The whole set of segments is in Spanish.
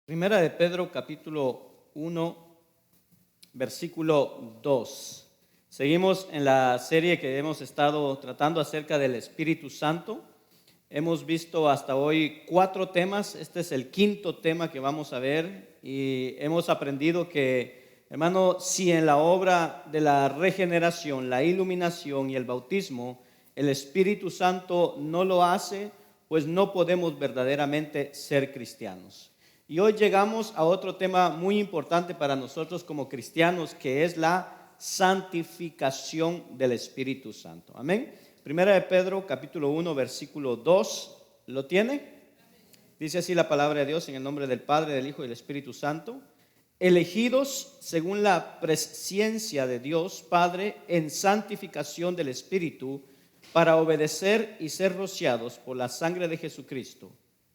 Primera de Pedro, capítulo 1, versículo 2. Seguimos en la serie que hemos estado tratando acerca del Espíritu Santo. Hemos visto hasta hoy 4 temas. Este es el 5º tema que vamos a ver. Y hemos aprendido que, hermano, si en la obra de la regeneración, la iluminación y el bautismo, el Espíritu Santo no lo hace, pues no podemos verdaderamente ser cristianos. Y hoy llegamos a otro tema muy importante para nosotros como cristianos, que es la santificación del Espíritu Santo. Amén. Primera de Pedro, capítulo 1, versículo 2. ¿Lo tiene? Dice así la palabra de Dios, en el nombre del Padre, del Hijo y del Espíritu Santo. Elegidos según la presciencia de Dios Padre en santificación del Espíritu, para obedecer y ser rociados por la sangre de Jesucristo.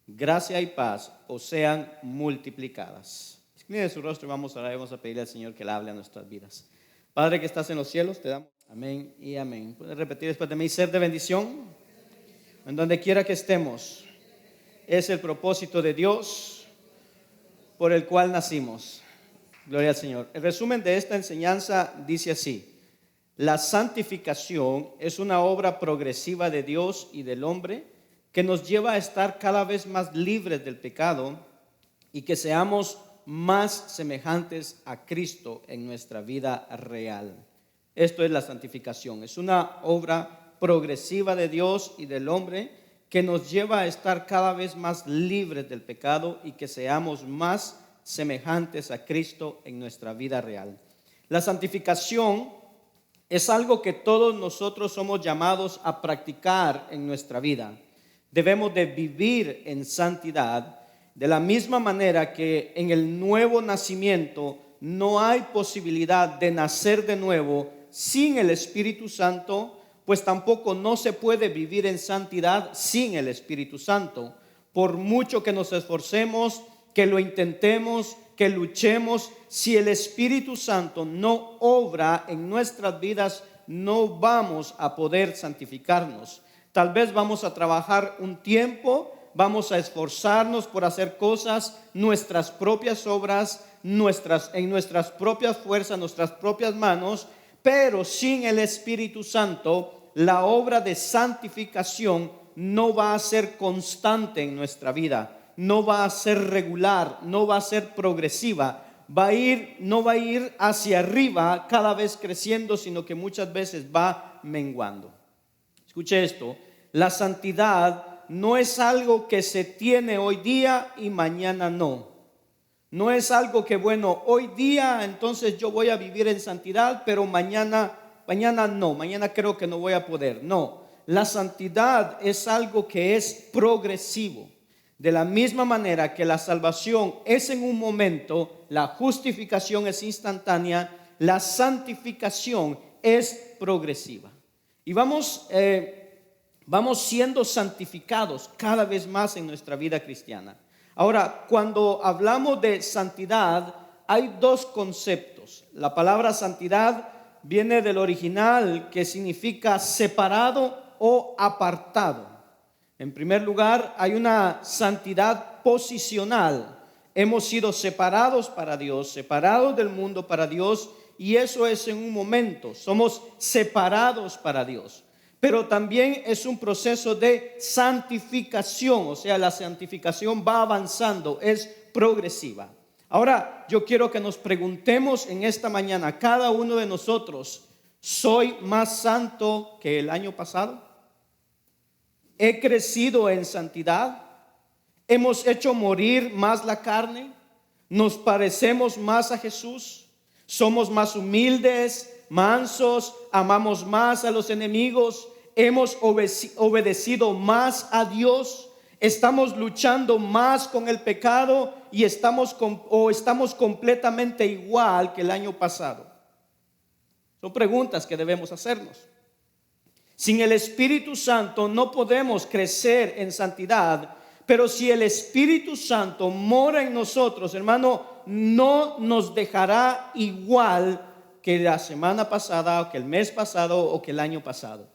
Gracia y paz os sean multiplicadas. Incline su rostro y vamos a orar y vamos a pedirle al Señor que le hable a nuestras vidas. Padre que estás en los cielos, te damos amén y amén. ¿Puedes repetir después de mí? Ser de bendición en donde quiera que estemos. Es el propósito de Dios por el cual nacimos. Gloria al Señor. El resumen de esta enseñanza dice así: la santificación es una obra progresiva de Dios y del hombre que nos lleva a estar cada vez más libres del pecado y que seamos más semejantes a Cristo en nuestra vida real. Esto es la santificación. Es una obra progresiva de Dios y del hombre que nos lleva a estar cada vez más libres del pecado y que seamos más semejantes a Cristo en nuestra vida real. La santificación es algo que todos nosotros somos llamados a practicar en nuestra vida. Debemos de vivir en santidad de la misma manera que en el nuevo nacimiento no hay posibilidad de nacer de nuevo sin el Espíritu Santo, pues tampoco no se puede vivir en santidad sin el Espíritu Santo. Por mucho que nos esforcemos, que lo intentemos, que luchemos, si el Espíritu Santo no obra en nuestras vidas, no vamos a poder santificarnos. Tal vez vamos a trabajar un tiempo, vamos a esforzarnos por hacer cosas, nuestras propias obras, en nuestras propias fuerzas, nuestras propias manos, pero sin el Espíritu Santo, la obra de santificación no va a ser constante en nuestra vida, no va a ser regular, no va a ser progresiva, no va a ir hacia arriba cada vez creciendo, sino que muchas veces va menguando. Escuche esto, la santidad no es algo que se tiene hoy día y mañana no. No es algo que, bueno, hoy día entonces yo voy a vivir en santidad, pero mañana no, mañana creo que no voy a poder. No, la santidad es algo que es progresivo. De la misma manera que la salvación es en un momento, la justificación es instantánea, la santificación es progresiva. Y vamos siendo santificados cada vez más en nuestra vida cristiana. Ahora, cuando hablamos de santidad, hay 2 conceptos. La palabra santidad viene del original, que significa separado o apartado. En primer lugar, hay una santidad posicional. Hemos sido separados para Dios, separados del mundo para Dios, y eso es en un momento. Somos separados para Dios. Pero también es un proceso de santificación, o sea, la santificación va avanzando, es progresiva. Ahora, yo quiero que nos preguntemos en esta mañana, cada uno de nosotros, ¿soy más santo que el año pasado? ¿He crecido en santidad? ¿Hemos hecho morir más la carne? ¿Nos parecemos más a Jesús? ¿Somos más humildes, mansos, amamos más a los enemigos? ¿Hemos obedecido más a Dios? ¿Estamos luchando más con el pecado y estamos completamente igual que el año pasado? Son preguntas que debemos hacernos. Sin el Espíritu Santo no podemos crecer en santidad, pero si el Espíritu Santo mora en nosotros, hermano, no nos dejará igual que la semana pasada, o que el mes pasado, o que el año pasado.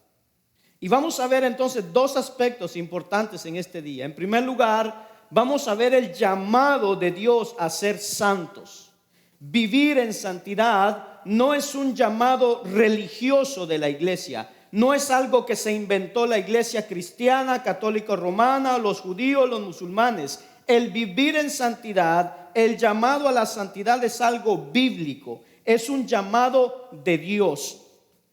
Y vamos a ver entonces 2 aspectos importantes en este día. En primer lugar, vamos a ver el llamado de Dios a ser santos. Vivir en santidad no es un llamado religioso de la iglesia. No es algo que se inventó la iglesia cristiana, católica romana, los judíos, los musulmanes. El vivir en santidad, el llamado a la santidad es algo bíblico. Es un llamado de Dios.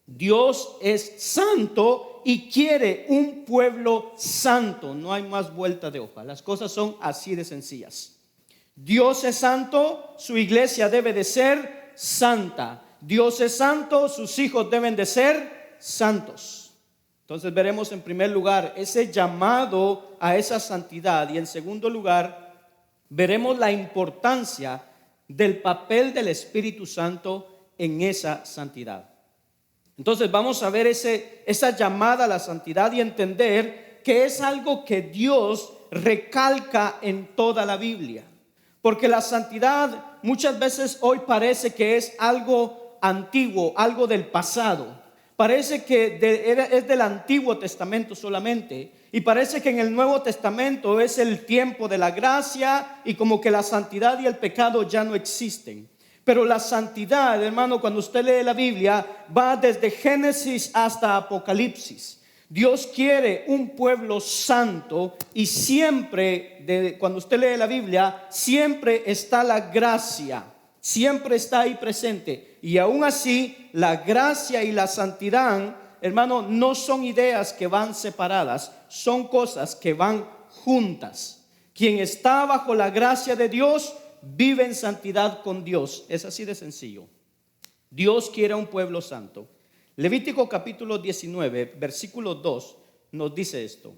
Dios es santo y quiere un pueblo santo. No hay más vuelta de hoja. Las cosas son así de sencillas. Dios es santo, su iglesia debe de ser santa. Dios es santo, sus hijos deben de ser santos. Entonces veremos en primer lugar ese llamado a esa santidad, y en segundo lugar veremos la importancia del papel del Espíritu Santo en esa santidad. Entonces vamos a ver esa llamada a la santidad y entender que es algo que Dios recalca en toda la Biblia. Porque la santidad muchas veces hoy parece que es algo antiguo, algo del pasado. Parece que es del Antiguo Testamento solamente. Y parece que en el Nuevo Testamento es el tiempo de la gracia y como que la santidad y el pecado ya no existen. Pero la santidad, hermano, cuando usted lee la Biblia, va desde Génesis hasta Apocalipsis. Dios quiere un pueblo santo y siempre, cuando usted lee la Biblia, siempre está la gracia, siempre está ahí presente. Y aún así, la gracia y la santidad, hermano, no son ideas que van separadas, son cosas que van juntas. Quien está bajo la gracia de Dios vive en santidad con Dios. Es así de sencillo. Dios quiere un pueblo santo. Levítico capítulo 19, versículo 2 nos dice esto: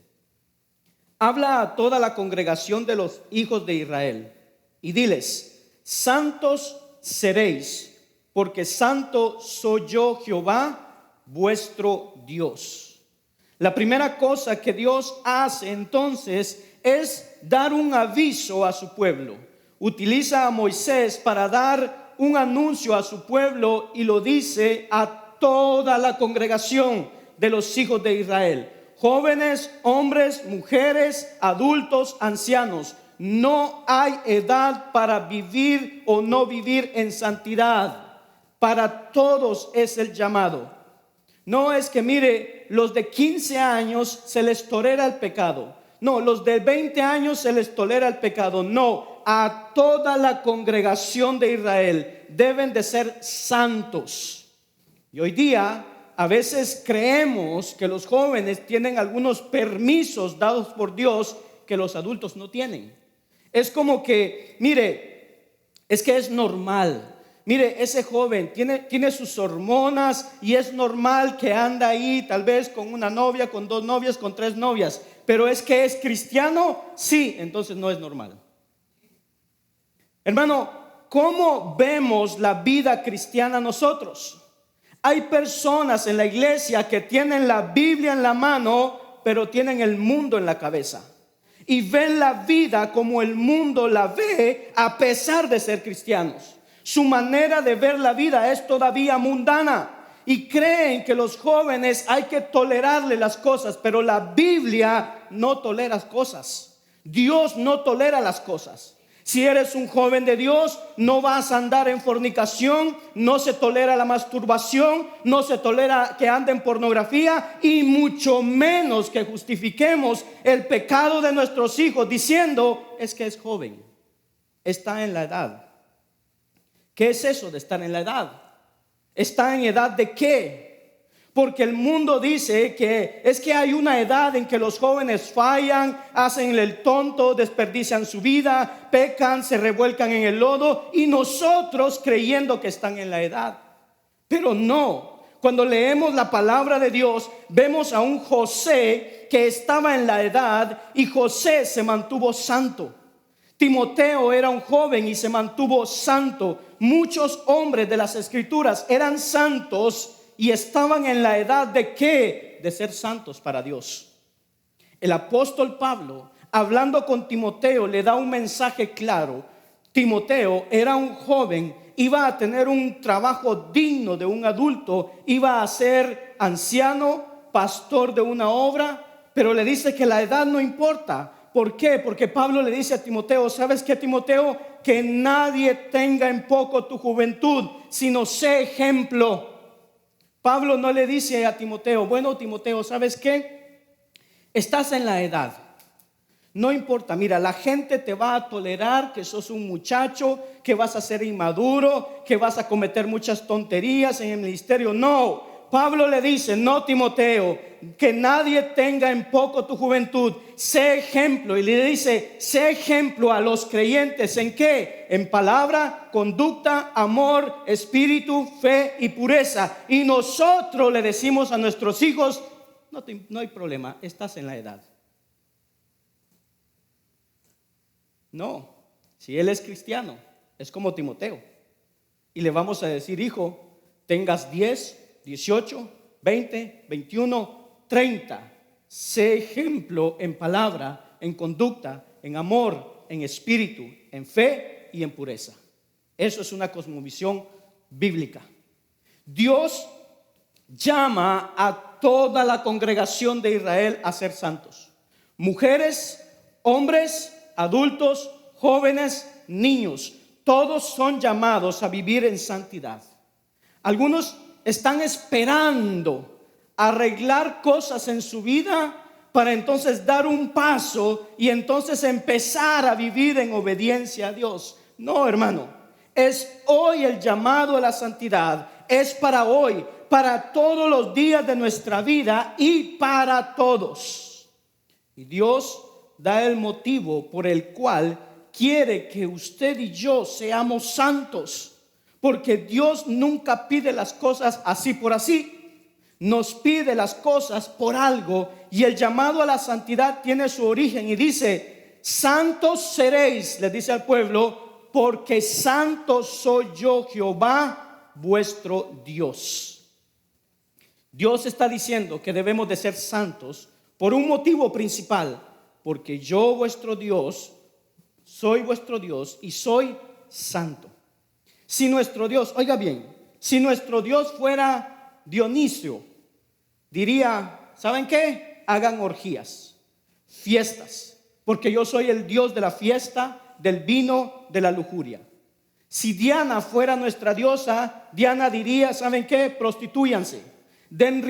habla a toda la congregación de los hijos de Israel y diles: santos seréis, porque santo soy yo, Jehová, vuestro Dios. La primera cosa que Dios hace entonces es dar un aviso a su pueblo. Utiliza a Moisés para dar un anuncio a su pueblo y lo dice a toda la congregación de los hijos de Israel: jóvenes, hombres, mujeres, adultos, ancianos. No hay edad para vivir o no vivir en santidad. Para todos es el llamado. No es que, mire, los de 15 años se les tolera el pecado. No, los de 20 años se les tolera el pecado. No, a toda la congregación de Israel deben de ser santos. Y hoy día a veces creemos que los jóvenes tienen algunos permisos dados por Dios que los adultos no tienen. Es como que, mire, es que es normal. Mire, ese joven tiene sus hormonas y es normal que anda ahí tal vez con una novia, con 2 novias, con 3 novias. Pero es que es cristiano, sí, entonces no es normal. Hermano, ¿cómo vemos la vida cristiana nosotros? Hay personas en la iglesia que tienen la Biblia en la mano, pero tienen el mundo en la cabeza. Y ven la vida como el mundo la ve a pesar de ser cristianos. Su manera de ver la vida es todavía mundana. Y creen que los jóvenes hay que tolerarle las cosas, pero la Biblia no tolera cosas. Dios no tolera las cosas. Si eres un joven de Dios, no vas a andar en fornicación, no se tolera la masturbación, no se tolera que ande en pornografía, y mucho menos que justifiquemos el pecado de nuestros hijos diciendo: es que es joven, está en la edad. ¿Qué es eso de estar en la edad? ¿Está en edad de qué? Porque el mundo dice que es que hay una edad en que los jóvenes fallan, hacen el tonto, desperdician su vida, pecan, se revuelcan en el lodo, y nosotros creyendo que están en la edad. Pero no, cuando leemos la palabra de Dios, vemos a un José que estaba en la edad y José se mantuvo santo. Timoteo era un joven y se mantuvo santo. Muchos hombres de las Escrituras eran santos y estaban en la edad de ¿qué? De ser santos para Dios. El apóstol Pablo, hablando con Timoteo, le da un mensaje claro. Timoteo era un joven, iba a tener un trabajo digno de un adulto, iba a ser anciano, pastor de una obra, pero le dice que la edad no importa, ¿Por qué? Porque Pablo le dice a Timoteo: ¿sabes qué, Timoteo? Que nadie tenga en poco tu juventud, sino sé ejemplo. Pablo no le dice a Timoteo: bueno, Timoteo, ¿sabes qué? Estás en la edad, no importa, mira, la gente te va a tolerar que sos un muchacho, que vas a ser inmaduro, que vas a cometer muchas tonterías en el ministerio. No, Pablo le dice: no, Timoteo, que nadie tenga en poco tu juventud, sé ejemplo. Y le dice: sé ejemplo a los creyentes. ¿En qué? En palabra, conducta, amor, espíritu, fe y pureza. Y nosotros le decimos a nuestros hijos: no hay problema, estás en la edad. No, si él es cristiano, es como Timoteo, y le vamos a decir: hijo, tengas 10, 18, 20, 21, 30, sé ejemplo en palabra, en conducta, en amor, en espíritu, en fe y en pureza. Eso es una cosmovisión bíblica. Dios llama a toda la congregación de Israel a ser santos: mujeres, hombres, adultos, jóvenes, niños. Todos son llamados a vivir en santidad. Algunos están esperando arreglar cosas en su vida para entonces dar un paso y entonces empezar a vivir en obediencia a Dios. No, hermano, es hoy el llamado a la santidad. Es para hoy, para todos los días de nuestra vida y para todos. Y Dios da el motivo por el cual quiere que usted y yo seamos santos, porque Dios nunca pide las cosas así por así. Nos pide las cosas por algo, y el llamado a la santidad tiene su origen y dice: santos seréis, le dice al pueblo, porque santo soy yo, Jehová vuestro Dios. Dios está diciendo que debemos de ser santos por un motivo principal: porque yo, vuestro Dios, soy vuestro Dios y soy santo. Si nuestro Dios, oiga bien, si nuestro Dios fuera Dionisio, diría: ¿saben qué? Hagan orgías, fiestas, porque yo soy el Dios de la fiesta, del vino, de la lujuria. Si Diana fuera nuestra diosa, Diana diría: ¿saben qué? Prostitúyanse, den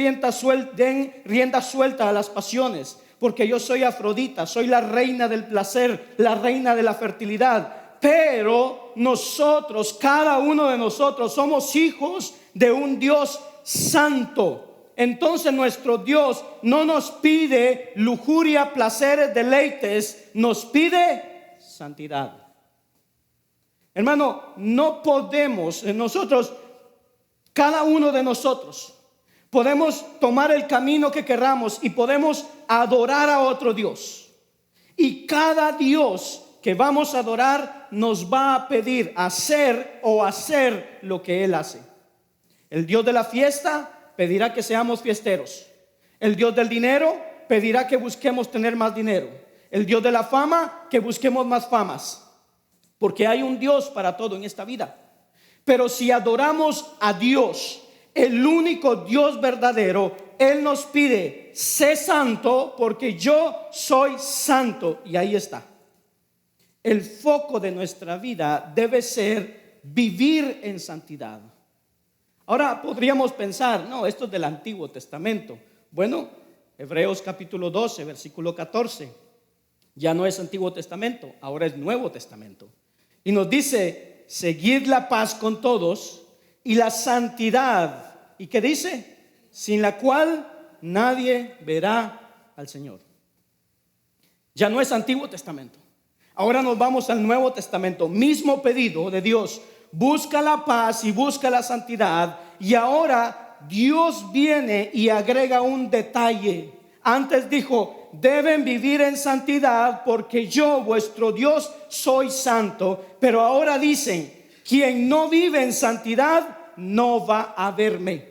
rienda suelta a las pasiones, porque yo soy Afrodita, soy la reina del placer, la reina de la fertilidad. Pero nosotros, cada uno de nosotros, somos hijos de un Dios santo. Entonces nuestro Dios no nos pide lujuria, placeres, deleites, nos pide santidad. Hermano, no podemos, nosotros, cada uno de nosotros, podemos tomar el camino que queramos y podemos adorar a otro Dios. Y cada Dios que vamos a adorar nos va a pedir hacer lo que Él hace. El Dios de la fiesta pedirá que seamos fiesteros. El Dios del dinero pedirá que busquemos tener más dinero. El Dios de la fama, que busquemos más famas. Porque hay un Dios para todo en esta vida. Pero si adoramos a Dios, el único Dios verdadero, Él nos pide: sé santo porque yo soy santo. Y ahí está. El foco de nuestra vida debe ser vivir en santidad. Ahora podríamos pensar: no, esto es del Antiguo Testamento. Bueno, Hebreos capítulo 12, versículo 14. Ya no es Antiguo Testamento, ahora es Nuevo Testamento. Y nos dice: seguid la paz con todos y la santidad. ¿Y qué dice? Sin la cual nadie verá al Señor. Ya no es Antiguo Testamento. Ahora nos vamos al Nuevo Testamento. Mismo pedido de Dios: busca la paz y busca la santidad. Y ahora Dios viene y agrega un detalle. Antes dijo: deben vivir en santidad porque yo, vuestro Dios, soy santo. Pero ahora dicen: quien no vive en santidad no va a verme.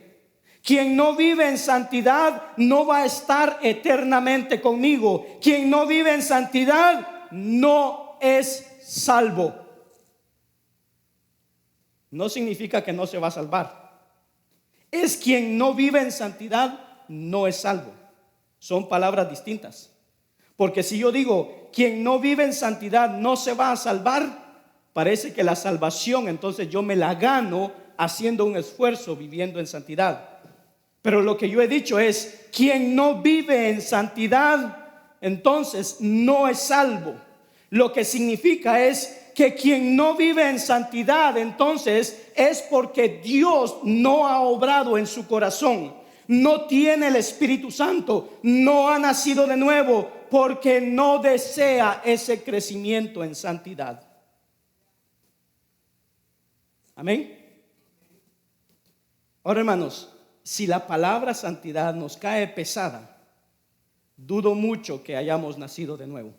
Quien no vive en santidad no va a estar eternamente conmigo. Quien no vive en santidad no es salvo. No significa que no se va a salvar. Es quien no vive en santidad no es salvo. Son palabras distintas. Porque si yo digo: quien no vive en santidad no se va a salvar, parece que la salvación entonces yo me la gano haciendo un esfuerzo viviendo en santidad. Pero lo que yo he dicho es, quien no vive en santidad entonces no es salvo. Lo que significa es que quien no vive en santidad entonces es porque Dios no ha obrado en su corazón, no tiene el Espíritu Santo, no ha nacido de nuevo, porque no desea ese crecimiento en santidad. Amén. Ahora, hermanos, si la palabra santidad nos cae pesada, dudo mucho que hayamos nacido de nuevo.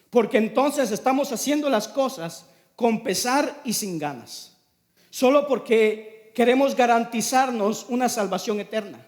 Porque entonces estamos haciendo las cosas con pesar y sin ganas, solo porque queremos garantizarnos una salvación eterna.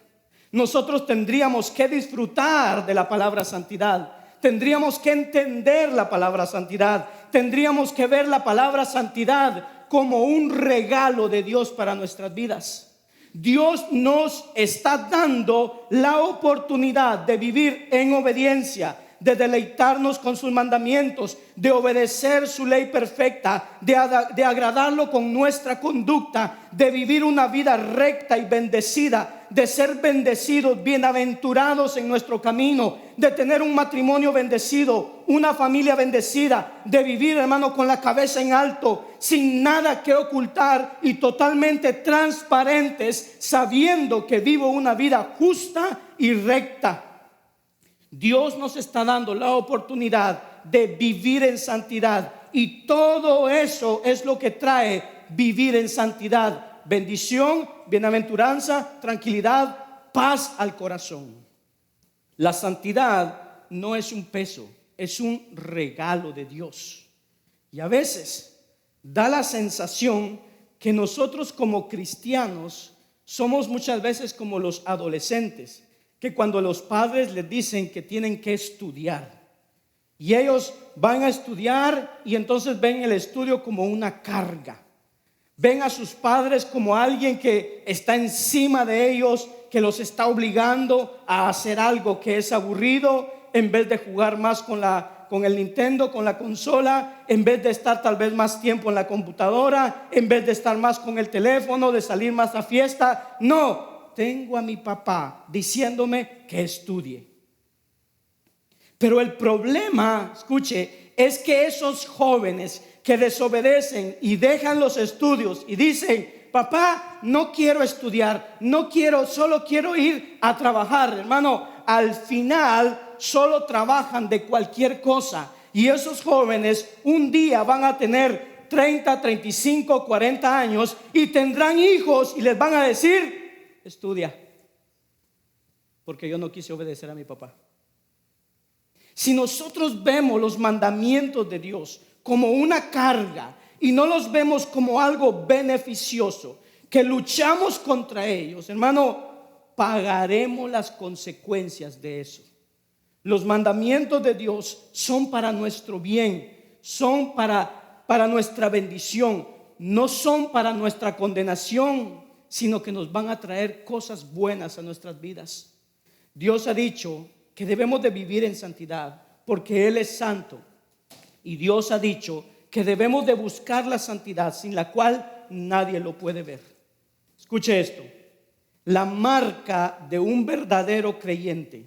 Nosotros tendríamos que disfrutar de la palabra santidad, tendríamos que entender la palabra santidad, tendríamos que ver la palabra santidad como un regalo de Dios para nuestras vidas. Dios nos está dando la oportunidad de vivir en obediencia, de deleitarnos con sus mandamientos, de obedecer su ley perfecta, de agradarlo con nuestra conducta, de vivir una vida recta y bendecida, de ser bendecidos, bienaventurados en nuestro camino, de tener un matrimonio bendecido, una familia bendecida, de vivir, hermano, con la cabeza en alto, sin nada que ocultar y totalmente transparentes, sabiendo que vivo una vida justa y recta. Dios nos está dando la oportunidad de vivir en santidad, y todo eso es lo que trae vivir en santidad: bendición, bienaventuranza, tranquilidad, paz al corazón. La santidad no es un peso, es un regalo de Dios. Y a veces da la sensación que nosotros como cristianos somos muchas veces como los adolescentes, que cuando los padres les dicen que tienen que estudiar, y ellos van a estudiar, y entonces ven el estudio como una carga, ven a sus padres como alguien que está encima de ellos, que los está obligando a hacer algo que es aburrido, en vez de jugar más con el Nintendo, con la consola, en vez de estar tal vez más tiempo en la computadora, en vez de estar más con el teléfono, de salir más a fiesta. No, tengo a mi papá diciéndome que estudie. Pero el problema, escuche, es que esos jóvenes que desobedecen y dejan los estudios y dicen: papá, no quiero estudiar, no quiero, solo quiero ir a trabajar. Hermano, al final solo trabajan de cualquier cosa. Y esos jóvenes un día van a tener 30, 35, 40 años y tendrán hijos y les van a decir: estudia, porque yo no quise obedecer a mi papá. Si nosotros vemos los mandamientos de Dios como una carga y no los vemos como algo beneficioso, que luchamos contra ellos, hermano, pagaremos las consecuencias de eso. Los mandamientos de Dios son para nuestro bien, son para nuestra bendición, no son para nuestra condenación, sino que nos van a traer cosas buenas a nuestras vidas. Dios ha dicho que debemos de vivir en santidad porque Él es santo, y Dios ha dicho que debemos de buscar la santidad, sin la cual nadie lo puede ver. Escuche esto: la marca de un verdadero creyente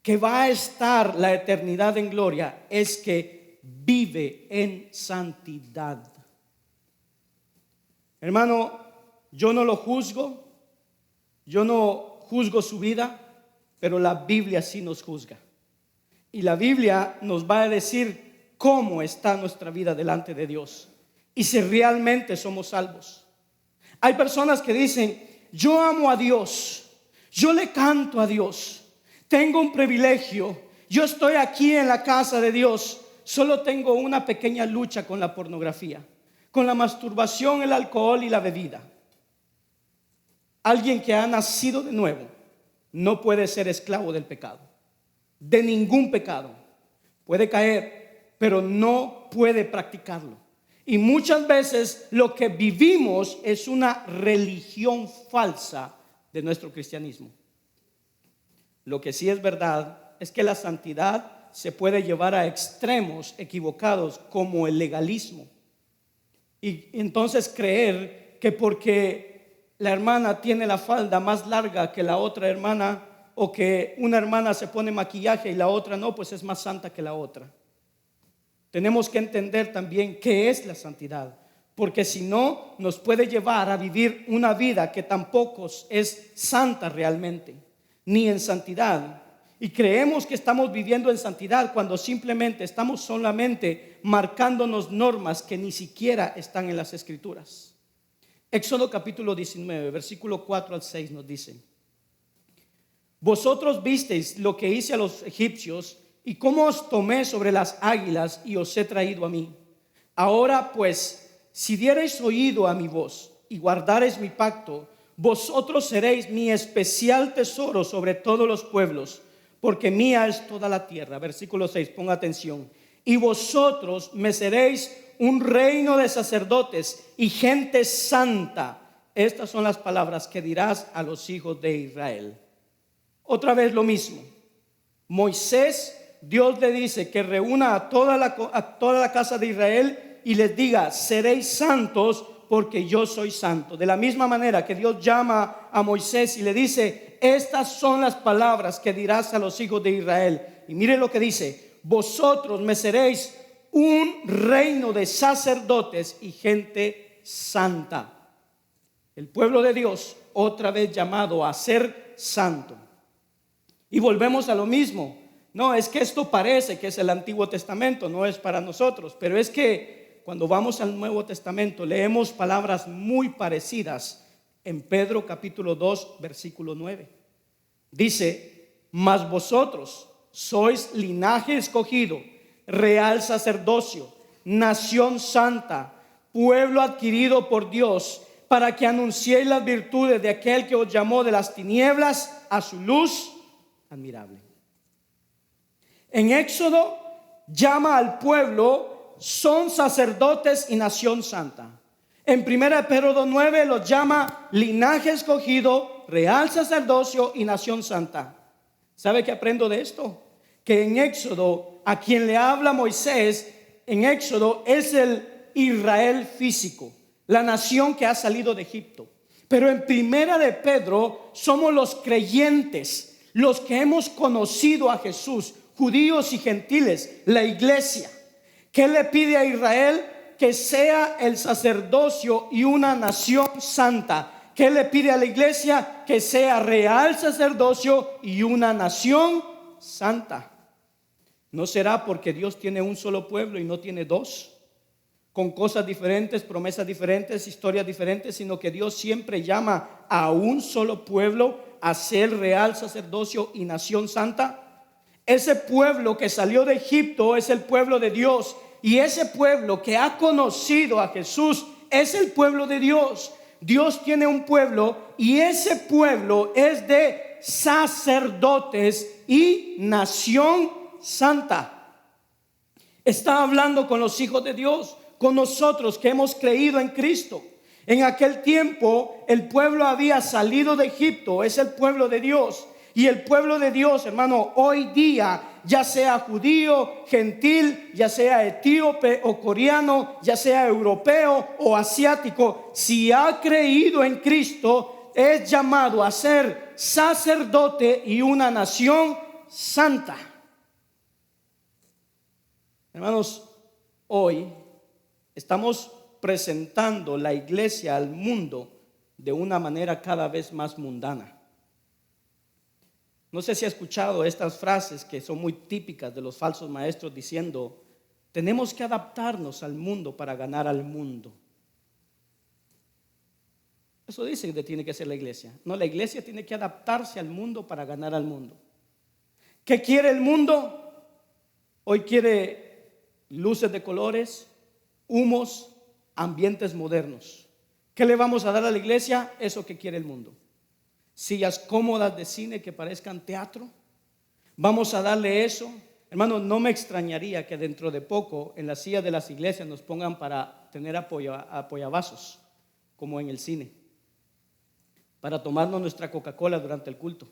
que va a estar la eternidad en gloria es que vive en santidad. Hermano, yo no lo juzgo, yo no juzgo su vida, pero la Biblia sí nos juzga. Y la Biblia nos va a decir cómo está nuestra vida delante de Dios y si realmente somos salvos. Hay personas que dicen: yo amo a Dios, yo le canto a Dios, tengo un privilegio, yo estoy aquí en la casa de Dios, solo tengo una pequeña lucha con la pornografía, con la masturbación, el alcohol y la bebida. Alguien que ha nacido de nuevo no puede ser esclavo del pecado, de ningún pecado. Puede caer, pero no puede practicarlo. Y muchas veces lo que vivimos es una religión falsa de nuestro cristianismo. Lo que sí es verdad es que la santidad se puede llevar a extremos equivocados como el legalismo. Y entonces creer que porque la hermana tiene la falda más larga que la otra hermana, o que una hermana se pone maquillaje y la otra no, pues es más santa que la otra. Tenemos que entender también qué es la santidad, porque si no, nos puede llevar a vivir una vida que tampoco es santa realmente, ni en santidad. Y creemos que estamos viviendo en santidad cuando simplemente estamos solamente marcándonos normas que ni siquiera están en las Escrituras. Éxodo capítulo 19, versículo 4 al 6 nos dice: vosotros visteis lo que hice a los egipcios y cómo os tomé sobre las águilas y os he traído a mí. Ahora pues, si diereis oído a mi voz y guardareis mi pacto, vosotros seréis mi especial tesoro sobre todos los pueblos, porque mía es toda la tierra. Versículo 6, ponga atención. Y vosotros me seréis un reino de sacerdotes y gente santa. Estas son las palabras que dirás a los hijos de Israel. Otra vez lo mismo. Moisés, Dios le dice que reúna a toda la casa de Israel y les diga: seréis santos porque yo soy santo. De la misma manera que Dios llama a Moisés y le dice: estas son las palabras que dirás a los hijos de Israel. Y mire lo que dice: vosotros me seréis un reino de sacerdotes y gente santa. El pueblo de Dios, otra vez llamado a ser santo. Y volvemos a lo mismo. No, es que esto parece que es el Antiguo Testamento, no es para nosotros, pero es que cuando vamos al Nuevo Testamento leemos palabras muy parecidas en Pedro capítulo 2 versículo 9. Dice: mas vosotros sois linaje escogido, real sacerdocio, nación santa, pueblo adquirido por Dios, para que anunciéis las virtudes de aquel que os llamó de las tinieblas a su luz admirable. En Éxodo llama al pueblo: son sacerdotes y nación santa. En 1 Pedro 2:9 los llama linaje escogido, real sacerdocio y nación santa. ¿Sabe qué aprendo de esto? Que en Éxodo, a quien le habla Moisés en Éxodo, es el Israel físico, la nación que ha salido de Egipto. Pero en 1 Pedro somos los creyentes, los que hemos conocido a Jesús, judíos y gentiles, la iglesia. ¿Qué le pide a Israel? Que sea el sacerdocio y una nación santa. ¿Qué le pide a la iglesia? Que sea real sacerdocio y una nación santa. ¿No será porque Dios tiene un solo pueblo y no tiene dos? Con cosas diferentes, promesas diferentes, historias diferentes, sino que Dios siempre llama a un solo pueblo a ser real sacerdocio y nación santa. Ese pueblo que salió de Egipto es el pueblo de Dios, y ese pueblo que ha conocido a Jesús es el pueblo de Dios. Dios tiene un pueblo y ese pueblo es de sacerdotes y nación santa. Está hablando con los hijos de Dios, con nosotros que hemos creído en Cristo. En aquel tiempo el pueblo había salido de Egipto, es el pueblo de Dios. Y el pueblo de Dios, hermano, hoy día, ya sea judío, gentil, ya sea etíope o coreano, ya sea europeo o asiático, si ha creído en Cristo, es llamado a ser sacerdote y una nación santa. Hermanos, hoy estamos presentando la iglesia al mundo de una manera cada vez más mundana. No sé si ha escuchado estas frases que son muy típicas de los falsos maestros diciendo: tenemos que adaptarnos al mundo para ganar al mundo. Eso dice que tiene que ser la iglesia. No, la iglesia tiene que adaptarse al mundo para ganar al mundo. ¿Qué quiere el mundo? Hoy quiere luces de colores, humos, ambientes modernos. ¿Qué le vamos a dar a la iglesia? Eso que quiere el mundo. Sillas cómodas de cine que parezcan teatro. Vamos a darle eso. Hermano, no me extrañaría que dentro de poco en las sillas de las iglesias nos pongan para tener apoyavasos, como en el cine, para tomarnos nuestra Coca-Cola durante el culto.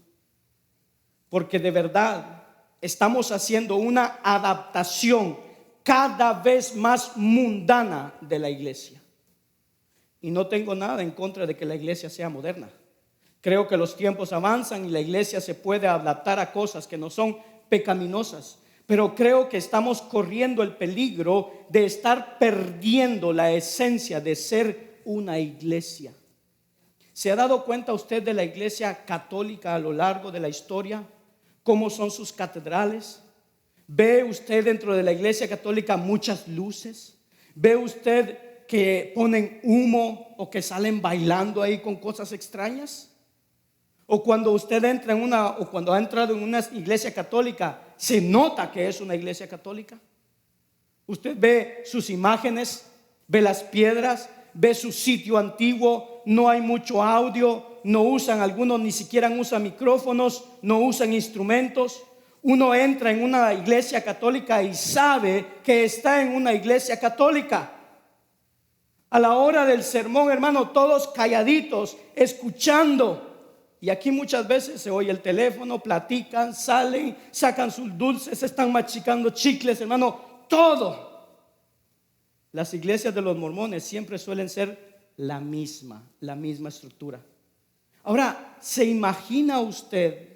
Porque de verdad estamos haciendo una adaptación cada vez más mundana de la iglesia. Y no tengo nada en contra de que la iglesia sea moderna. Creo que los tiempos avanzan y la iglesia se puede adaptar a cosas que no son pecaminosas. Pero creo que estamos corriendo el peligro de estar perdiendo la esencia de ser una iglesia. ¿Se ha dado cuenta usted de la iglesia católica a lo largo de la historia? ¿Cómo son sus catedrales? ¿Ve usted dentro de la iglesia católica muchas luces? ¿Ve usted que ponen humo o que salen bailando ahí con cosas extrañas? O cuando usted entra o cuando ha entrado en una iglesia católica, se nota que es una iglesia católica. Usted ve sus imágenes, ve las piedras, ve su sitio antiguo, no hay mucho audio, no usan, algunos ni siquiera usan micrófonos, no usan instrumentos. Uno entra en una iglesia católica y sabe que está en una iglesia católica. A la hora del sermón, hermano, todos calladitos, escuchando. Y aquí muchas veces se oye el teléfono, platican, salen, sacan sus dulces, están machicando chicles, hermano, todo. Las iglesias de los mormones siempre suelen ser la misma estructura. Ahora, ¿se imagina usted?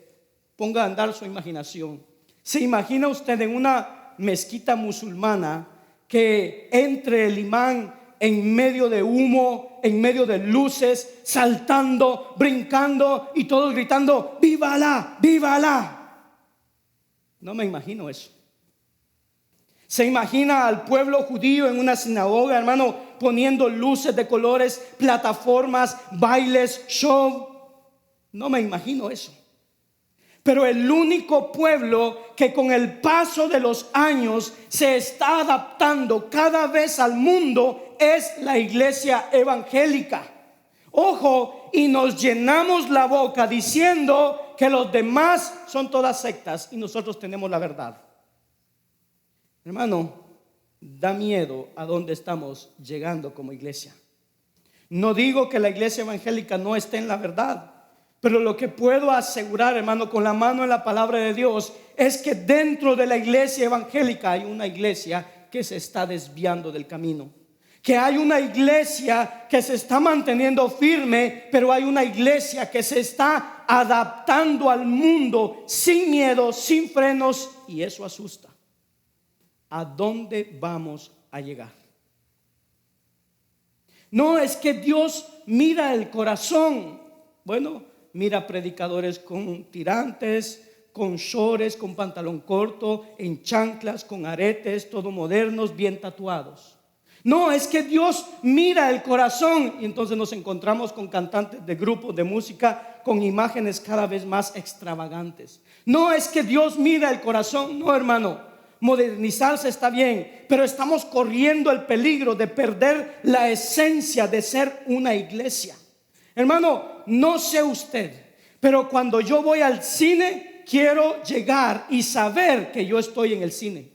Ponga a andar su imaginación. ¿Se imagina usted en una mezquita musulmana que entre el imán en medio de humo, en medio de luces, saltando, brincando y todos gritando: ¡Viva Alá! ¡Viva Alá! No me imagino eso. ¿Se imagina al pueblo judío en una sinagoga, hermano, poniendo luces de colores, plataformas, bailes, show? No me imagino eso. Pero el único pueblo que con el paso de los años se está adaptando cada vez al mundo es la iglesia evangélica. Ojo, y nos llenamos la boca diciendo que los demás son todas sectas y nosotros tenemos la verdad. Hermano, da miedo a dónde estamos llegando como iglesia. No digo que la iglesia evangélica no esté en la verdad, pero lo que puedo asegurar, hermano, con la mano en la palabra de Dios, es que dentro de la iglesia evangélica hay una iglesia que se está desviando del camino. Que hay una iglesia que se está manteniendo firme, pero hay una iglesia que se está adaptando al mundo sin miedo, sin frenos, y eso asusta. ¿A dónde vamos a llegar? No es que Dios mira el corazón. Bueno, mira predicadores con tirantes, con shorts, con pantalón corto, en chanclas, con aretes, todo modernos, bien tatuados. No, es que Dios mira el corazón. Y entonces nos encontramos con cantantes de grupos de música con imágenes cada vez más extravagantes. No es que Dios mira el corazón. No, hermano, modernizarse está bien, pero estamos corriendo el peligro de perder la esencia de ser una iglesia. Hermano, no sé usted, pero cuando yo voy al cine, quiero llegar y saber que yo estoy en el cine.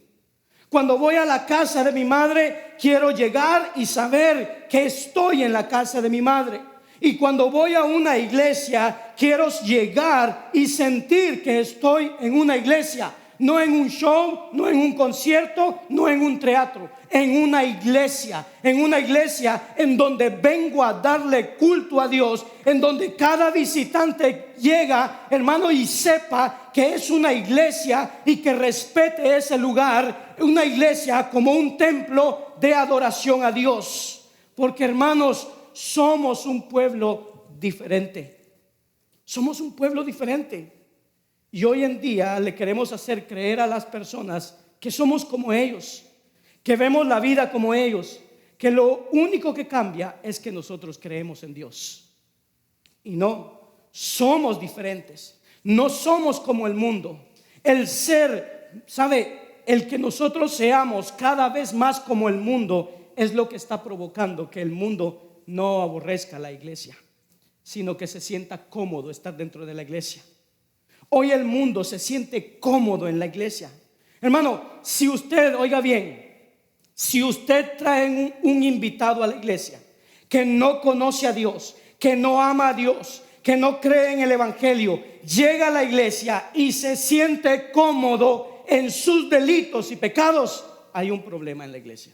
Cuando voy a la casa de mi madre, quiero llegar y saber que estoy en la casa de mi madre. Y cuando voy a una iglesia, quiero llegar y sentir que estoy en una iglesia. No en un show, no en un concierto, no en un teatro, en una iglesia en donde vengo a darle culto a Dios, en donde cada visitante llega, hermano, y sepa que es una iglesia y que respete ese lugar, una iglesia como un templo de adoración a Dios. Porque, hermanos, somos un pueblo diferente. Somos un pueblo diferente. Y hoy en día le queremos hacer creer a las personas que somos como ellos, que vemos la vida como ellos, que lo único que cambia es que nosotros creemos en Dios. Y no, somos diferentes, no somos como el mundo. El ser, ¿sabe? El que nosotros seamos cada vez más como el mundo es lo que está provocando que el mundo no aborrezca la iglesia, sino que se sienta cómodo estar dentro de la iglesia. Hoy el mundo se siente cómodo en la iglesia. Hermano, si usted, oiga bien, si usted trae un invitado a la iglesia que no conoce a Dios, que no ama a Dios, que no cree en el evangelio llega a la iglesia y se siente cómodo en sus delitos y pecados, hay un problema en la iglesia.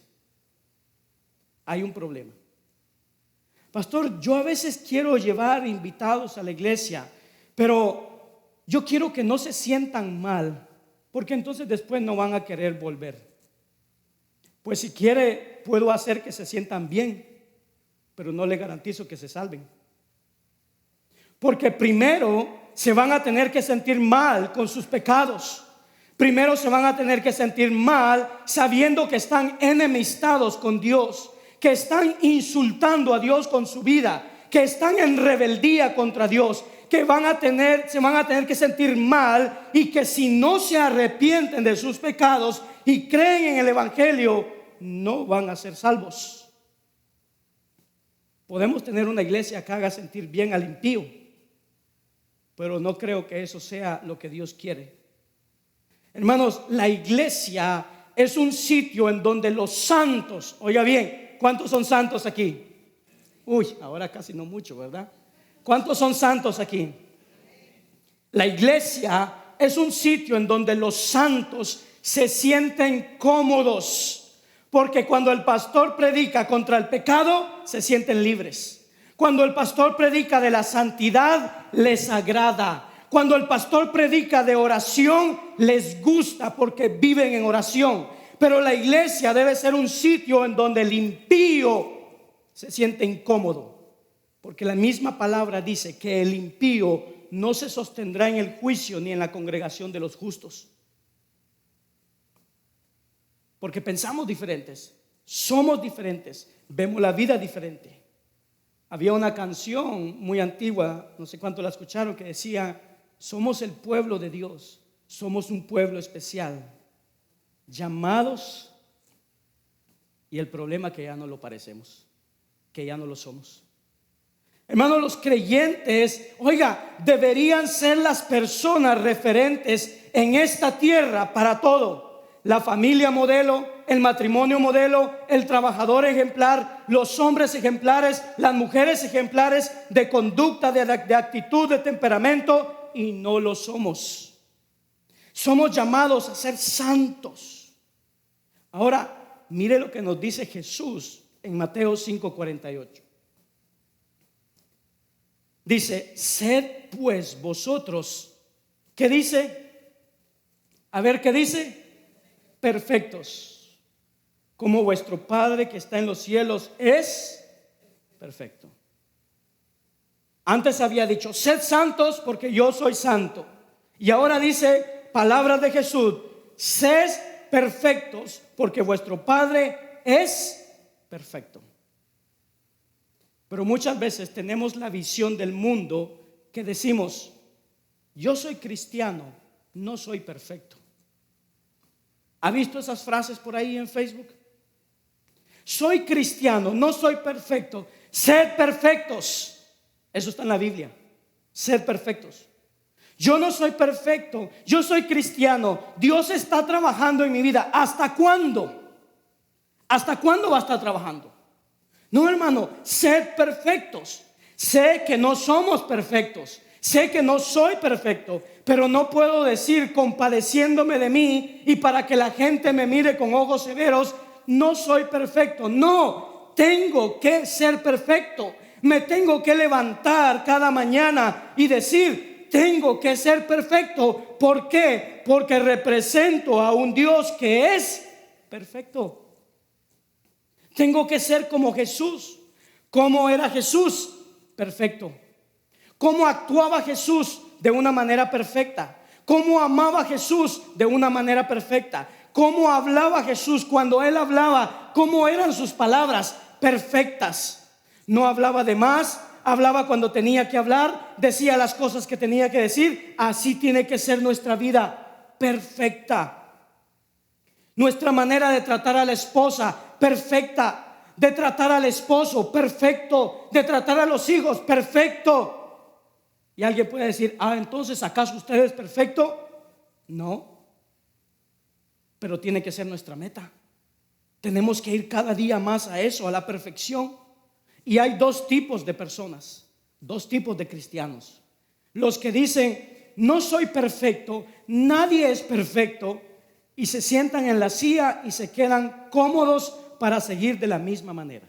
Hay un problema. Pastor, yo a veces quiero llevar invitados a la iglesia, pero yo quiero que no se sientan mal, porque entonces después no van a querer volver. Pues si quiere, puedo hacer que se sientan bien, pero no le garantizo que se salven. Porque primero se van a tener que sentir mal con sus pecados. Primero se van a tener que sentir mal sabiendo que están enemistados con Dios, que están insultando a Dios con su vida, que están en rebeldía contra Dios, que se van a tener que sentir mal, y que si no se arrepienten de sus pecados y creen en el evangelio, no van a ser salvos. Podemos tener una iglesia que haga sentir bien al impío, pero no creo que eso sea lo que Dios quiere. Hermanos, la iglesia es un sitio en donde los santos, oiga bien, ¿cuántos son santos aquí? Uy, ahora casi no mucho, ¿verdad? ¿Cuántos son santos aquí? La iglesia es un sitio en donde los santos se sienten cómodos, porque cuando el pastor predica contra el pecado, se sienten libres. Cuando el pastor predica de la santidad, les agrada. Cuando el pastor predica de oración, les gusta porque viven en oración. Pero la iglesia debe ser un sitio en donde el impío se siente incómodo, porque la misma palabra dice que el impío no se sostendrá en el juicio ni en la congregación de los justos. Porque pensamos diferentes, somos diferentes, vemos la vida diferente. Había una canción muy antigua, no sé cuánto la escucharon, que decía: somos el pueblo de Dios, somos un pueblo especial, llamados, y el problema es que ya no lo parecemos, que ya no lo somos. Hermanos, los creyentes, oiga, deberían ser las personas referentes en esta tierra para todo. La familia modelo, el matrimonio modelo, el trabajador ejemplar, los hombres ejemplares, las mujeres ejemplares de conducta, de actitud, de temperamento, y no lo somos. Somos llamados a ser santos. Ahora, mire lo que nos dice Jesús en Mateo 5:48. Dice: sed pues vosotros, ¿qué dice? A ver, ¿qué dice? Perfectos, como vuestro Padre que está en los cielos es perfecto. Antes había dicho: sed santos porque yo soy santo. Y ahora dice, palabras de Jesús: sed perfectos porque vuestro Padre es perfecto. Pero muchas veces tenemos la visión del mundo que decimos: yo soy cristiano, no soy perfecto. ¿Ha visto esas frases por ahí en Facebook? Soy cristiano, no soy perfecto, sed perfectos. Eso está en la Biblia, sed perfectos. Yo no soy perfecto, yo soy cristiano, Dios está trabajando en mi vida. ¿Hasta cuándo? ¿Hasta cuándo va a estar trabajando? No, hermano, sed perfectos. Sé que no somos perfectos, sé que no soy perfecto, pero no puedo decir, compadeciéndome de mí y para que la gente me mire con ojos severos, no soy perfecto. No, tengo que ser perfecto. Me tengo que levantar cada mañana y decir: tengo que ser perfecto. ¿Por qué? Porque represento a un Dios que es perfecto. Tengo que ser como Jesús. ¿Cómo era Jesús? Perfecto. ¿Cómo actuaba Jesús? De una manera perfecta. ¿Cómo amaba Jesús? De una manera perfecta. ¿Cómo hablaba Jesús? Cuando Él hablaba, ¿cómo eran sus palabras? Perfectas. No hablaba de más, hablaba cuando tenía que hablar, decía las cosas que tenía que decir. Así tiene que ser nuestra vida, perfecta. Nuestra manera de tratar a la esposa, perfecta. De tratar al esposo, perfecto. De tratar a los hijos, perfecto. Y alguien puede decir: entonces, ¿acaso usted es perfecto? No, pero tiene que ser nuestra meta. Tenemos que ir cada día más a eso, a la perfección. Y hay dos tipos de personas: dos tipos de cristianos. Los que dicen, no soy perfecto, nadie es perfecto, y se sientan en la silla y se quedan cómodos para seguir de la misma manera.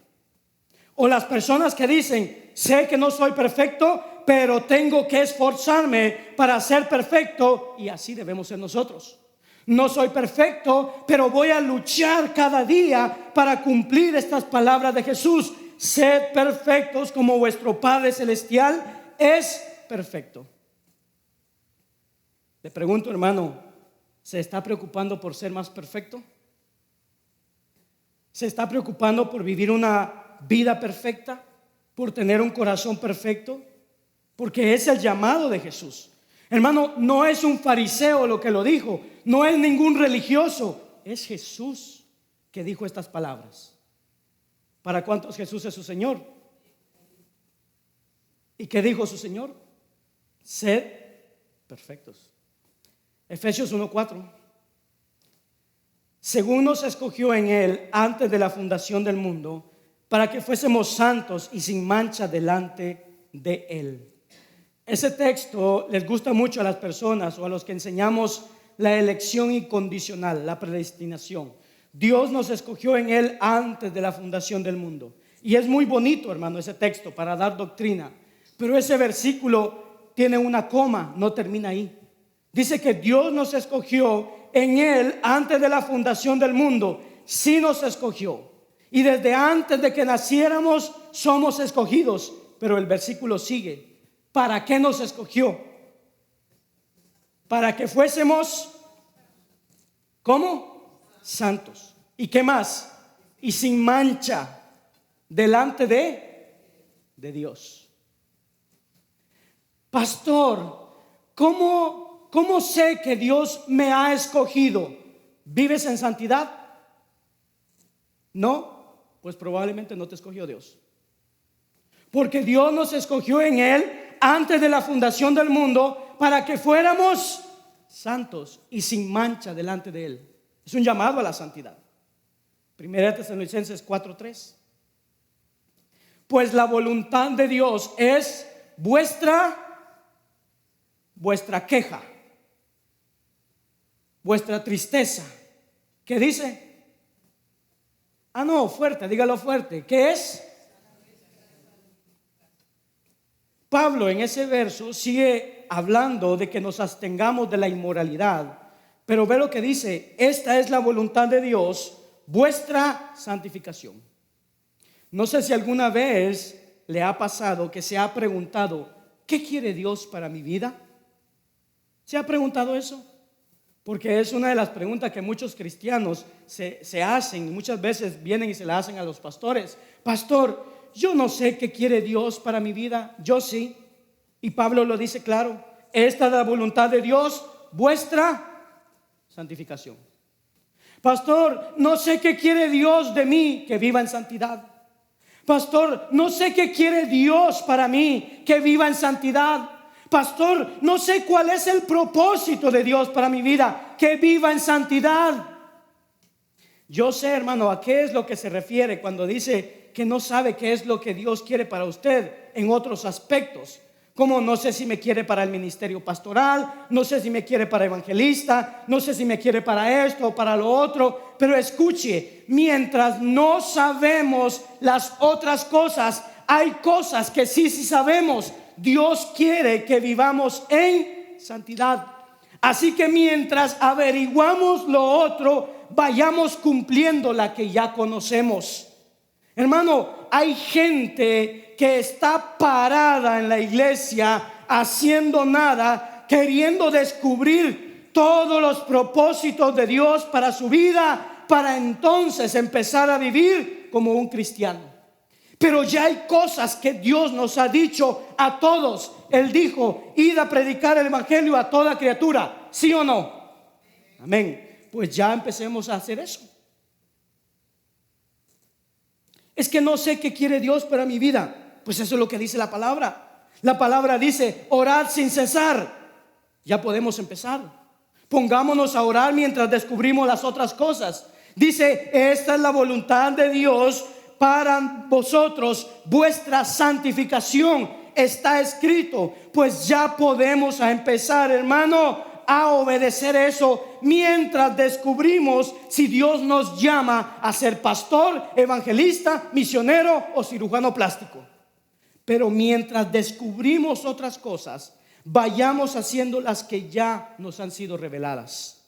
O las personas que dicen, sé que no soy perfecto, pero tengo que esforzarme para ser perfecto, y así debemos ser nosotros. No soy perfecto, pero voy a luchar cada día para cumplir estas palabras de Jesús. Sed perfectos como vuestro Padre Celestial es perfecto. Le pregunto, hermano, ¿se está preocupando por ser más perfecto? ¿Se está preocupando por vivir una vida perfecta? ¿Por tener un corazón perfecto? Porque es el llamado de Jesús. Hermano, no es un fariseo lo que lo dijo, no es ningún religioso, es Jesús que dijo estas palabras. ¿Para cuántos Jesús es su Señor? ¿Y qué dijo su Señor? Sed perfectos. Efesios 1:4. Según nos escogió en Él antes de la fundación del mundo, para que fuésemos santos y sin mancha delante de Él. Ese texto les gusta mucho a las personas o a los que enseñamos la elección incondicional, la predestinación. Dios nos escogió en Él antes de la fundación del mundo. Y es muy bonito, hermano, ese texto para dar doctrina. Pero ese versículo tiene una coma, no termina ahí. Dice que Dios nos escogió en Él antes de la fundación del mundo. Sí nos escogió. Y desde antes de que naciéramos somos escogidos. Pero el versículo sigue. ¿Para qué nos escogió? Para que fuésemos, ¿cómo? Santos. ¿Y qué más? Y sin mancha delante de Dios. Pastor, ¿cómo sé que Dios me ha escogido? ¿Vives en santidad? No, pues probablemente no te escogió Dios. Porque Dios nos escogió en Él antes de la fundación del mundo para que fuéramos santos y sin mancha delante de Él. Es un llamado a la santidad. 1 Tesalonicenses 4:3. Pues la voluntad de Dios es vuestra queja, vuestra tristeza. ¿Qué dice? No, fuerte, dígalo fuerte. ¿Qué es? Pablo en ese verso sigue hablando de que nos abstengamos de la inmoralidad, pero ve lo que dice: esta es la voluntad de Dios, vuestra santificación. No sé si alguna vez le ha pasado que se ha preguntado, ¿qué quiere Dios para mi vida? ¿Se ha preguntado eso? Porque es una de las preguntas que muchos cristianos se hacen, y muchas veces vienen y se la hacen a los pastores. Pastor, yo no sé qué quiere Dios para mi vida. Yo sí. Y Pablo lo dice claro: esta es la voluntad de Dios, vuestra santificación. Pastor, no sé qué quiere Dios de mí, que viva en santidad. Pastor, no sé qué quiere Dios para mí, que viva en santidad. Pastor, no sé cuál es el propósito de Dios para mi vida, que viva en santidad. Yo sé, hermano, a qué es lo que se refiere cuando dice que no sabe qué es lo que Dios quiere para usted en otros aspectos. Como no sé si me quiere para el ministerio pastoral, no sé si me quiere para evangelista, no sé si me quiere para esto o para lo otro. Pero escuche, mientras no sabemos las otras cosas, hay cosas que sí sabemos. Dios quiere que vivamos en santidad. Así que mientras averiguamos lo otro, vayamos cumpliendo la que ya conocemos. Hermano, hay gente que está parada en la iglesia haciendo nada, queriendo descubrir todos los propósitos de Dios para su vida, para entonces empezar a vivir como un cristiano. Pero ya hay cosas que Dios nos ha dicho a todos. Él dijo: id a predicar el evangelio a toda criatura. ¿Sí o no? Amén. Pues ya empecemos a hacer eso. Es que no sé qué quiere Dios para mi vida. Pues eso es lo que dice la palabra. La palabra dice: orad sin cesar. Ya podemos empezar. Pongámonos a orar mientras descubrimos las otras cosas. Dice: esta es la voluntad de Dios para vosotros, vuestra santificación. está escrito. Pues ya podemos empezar, hermano, a obedecer eso mientras descubrimos si Dios nos llama a ser pastor, evangelista, misionero o cirujano plástico. Pero mientras descubrimos otras cosas, vayamos haciendo las que ya nos han sido reveladas.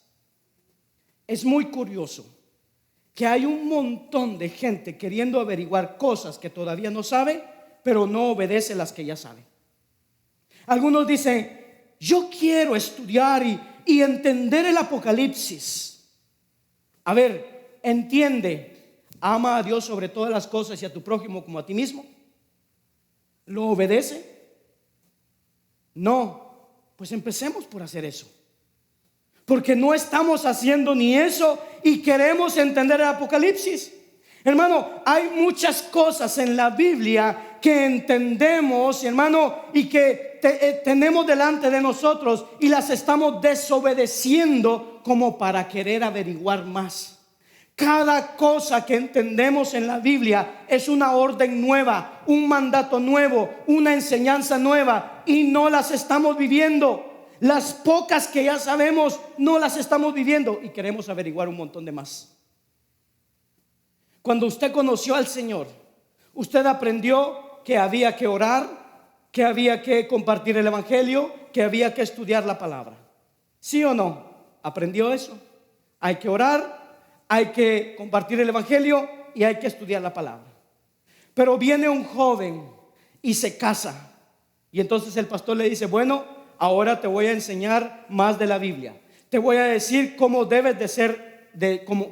Es muy curioso que hay un montón de gente queriendo averiguar cosas que todavía no sabe, pero no obedece las que ya sabe. Algunos dicen: yo quiero estudiar y entender el Apocalipsis. A ver, entiende, ama a Dios sobre todas las cosas y a tu prójimo como a ti mismo. ¿Lo obedece? No. Pues empecemos por hacer eso, porque no estamos haciendo ni eso y queremos entender el Apocalipsis. Hermano, hay muchas cosas en la Biblia que entendemos, hermano, y que tenemos delante de nosotros y las estamos desobedeciendo como para querer averiguar más. Cada cosa que entendemos en la Biblia es una orden nueva, un mandato nuevo, una enseñanza nueva, y no las estamos viviendo. Las pocas que ya sabemos no las estamos viviendo y queremos averiguar un montón de más. Cuando usted conoció al Señor, usted aprendió que había que orar, que había que compartir el evangelio, que había que estudiar la palabra. ¿Sí o no? ¿Aprendió eso? Hay que orar, hay que compartir el evangelio y hay que estudiar la palabra. Pero viene un joven y se casa, y entonces el pastor le dice: bueno, ahora te voy a enseñar más de la Biblia. Te voy a decir cómo debes de ser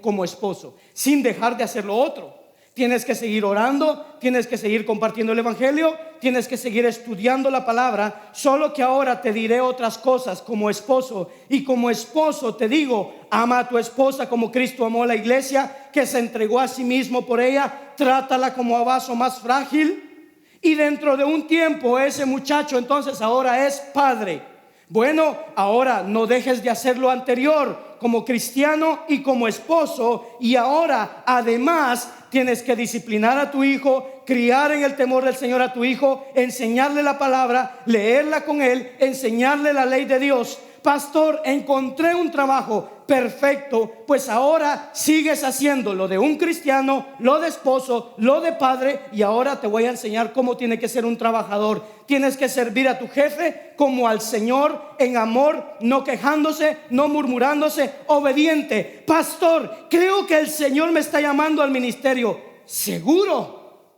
como esposo, sin dejar de hacer lo otro. Tienes que seguir orando, tienes que seguir compartiendo el evangelio, tienes que seguir estudiando la palabra. Solo que ahora te diré otras cosas como esposo. Y como esposo te digo: ama a tu esposa como Cristo amó a la iglesia, que se entregó a sí mismo por ella. Trátala como a vaso más frágil. Y dentro de un tiempo ese muchacho entonces ahora es padre. Bueno, ahora no dejes de hacer lo anterior como cristiano y como esposo. Y ahora además tienes que disciplinar a tu hijo, criar en el temor del Señor a tu hijo, enseñarle la palabra, leerla con él, enseñarle la ley de Dios. Pastor, encontré un trabajo perfecto. Pues ahora sigues haciendo lo de un cristiano, lo de esposo, lo de padre, y ahora te voy a enseñar cómo tiene que ser un trabajador. Tienes que servir a tu jefe como al Señor, en amor, no quejándose, no murmurándose, obediente. Pastor, creo que el Señor me está llamando al ministerio. ¿Seguro?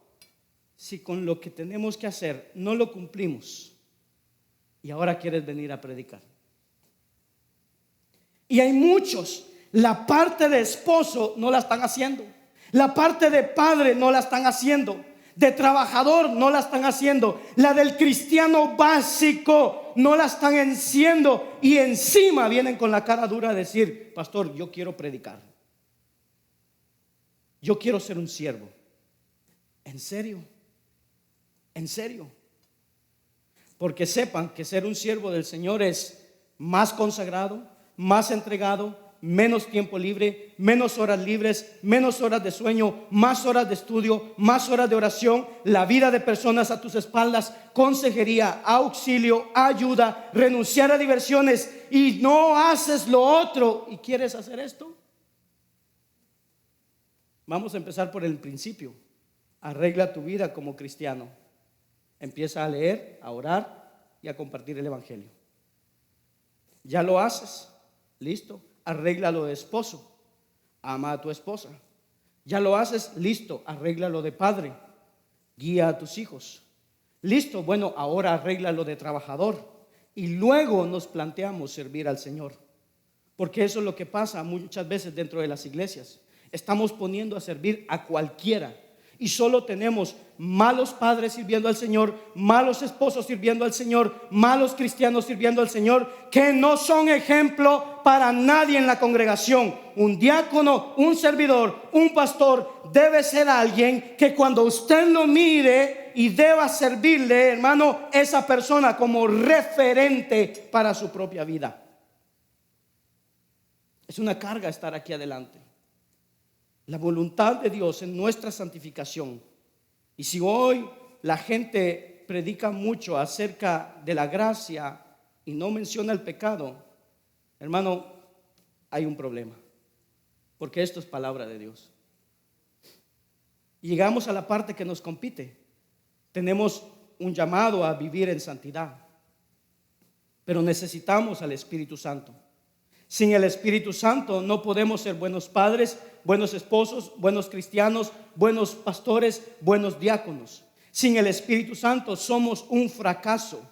Si con lo que tenemos que hacer no lo cumplimos y ahora quieres venir a predicar. Y hay muchos, la parte de esposo no la están haciendo, la parte de padre no la están haciendo, de trabajador no la están haciendo, la del cristiano básico no la están haciendo, y encima vienen con la cara dura a decir: pastor, yo quiero predicar, yo quiero ser un siervo. ¿En serio? ¿En serio? Porque sepan que ser un siervo del Señor es más consagrado, más entregado, menos tiempo libre, menos horas libres, menos horas de sueño, más horas de estudio, más horas de oración, la vida de personas a tus espaldas, consejería, auxilio, ayuda, renunciar a diversiones, y no haces lo otro y quieres hacer esto. Vamos a empezar por el principio. Arregla tu vida como cristiano. Empieza a leer, a orar y a compartir el evangelio. ¿Ya lo haces? Listo, arréglalo de esposo, ama a tu esposa. Ya lo haces, listo, arréglalo de padre, guía a tus hijos. Listo, bueno, ahora arréglalo de trabajador. Y luego nos planteamos servir al Señor, porque eso es lo que pasa muchas veces dentro de las iglesias. Estamos poniendo a servir a cualquiera, y solo tenemos malos padres sirviendo al Señor, malos esposos sirviendo al Señor, malos cristianos sirviendo al Señor, que no son ejemplo para nadie en la congregación. Un diácono, un servidor, un pastor debe ser alguien que cuando usted lo mire y deba servirle, hermano, esa persona como referente para su propia vida. Es una carga estar aquí adelante. La voluntad de Dios en nuestra santificación. Y si hoy la gente que predica mucho acerca de la gracia y no menciona el pecado, hermano, hay un problema, porque esto es palabra de Dios. Llegamos a la parte que nos compete. Tenemos un llamado a vivir en santidad, pero necesitamos al Espíritu Santo. Sin el Espíritu Santo no podemos ser buenos padres, buenos esposos, buenos cristianos, buenos pastores, buenos diáconos. Sin el Espíritu Santo somos un fracaso.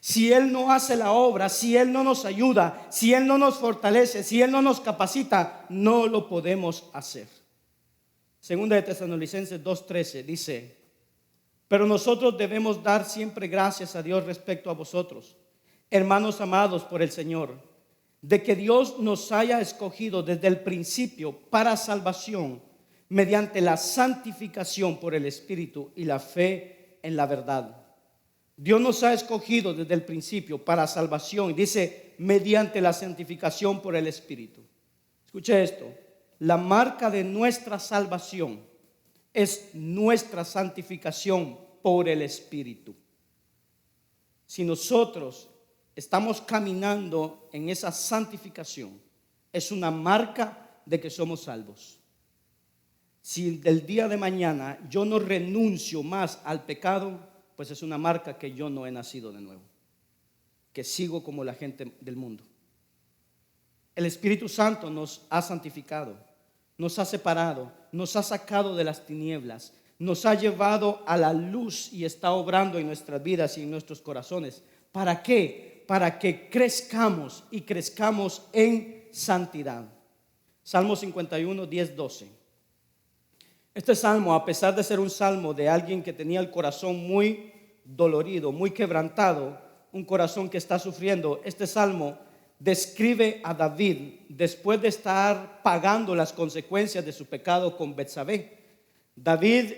Si Él no hace la obra, si Él no nos ayuda, si Él no nos fortalece, si Él no nos capacita, no lo podemos hacer. Segunda de Tesalonicenses 2:13 dice: pero nosotros debemos dar siempre gracias a Dios respecto a vosotros, hermanos amados por el Señor, de que Dios nos haya escogido desde el principio para salvación, mediante la santificación por el Espíritu y la fe en la verdad. Dios nos ha escogido desde el principio para salvación, dice, mediante la santificación por el Espíritu. Escuche esto: la marca de nuestra salvación es nuestra santificación por el Espíritu. Si nosotros estamos caminando en esa santificación, es una marca de que somos salvos. Si del día de mañana yo no renuncio más al pecado, pues es una marca que yo no he nacido de nuevo, que sigo como la gente del mundo. El Espíritu Santo nos ha santificado, nos ha separado, nos ha sacado de las tinieblas, nos ha llevado a la luz y está obrando en nuestras vidas y en nuestros corazones. ¿Para qué? Para que crezcamos y crezcamos en santidad. Salmo 51, 10, 12. Este salmo, a pesar de ser un salmo de alguien que tenía el corazón muy dolorido, muy quebrantado, un corazón que está sufriendo, este salmo describe a David después de estar pagando las consecuencias de su pecado con Betsabé. David,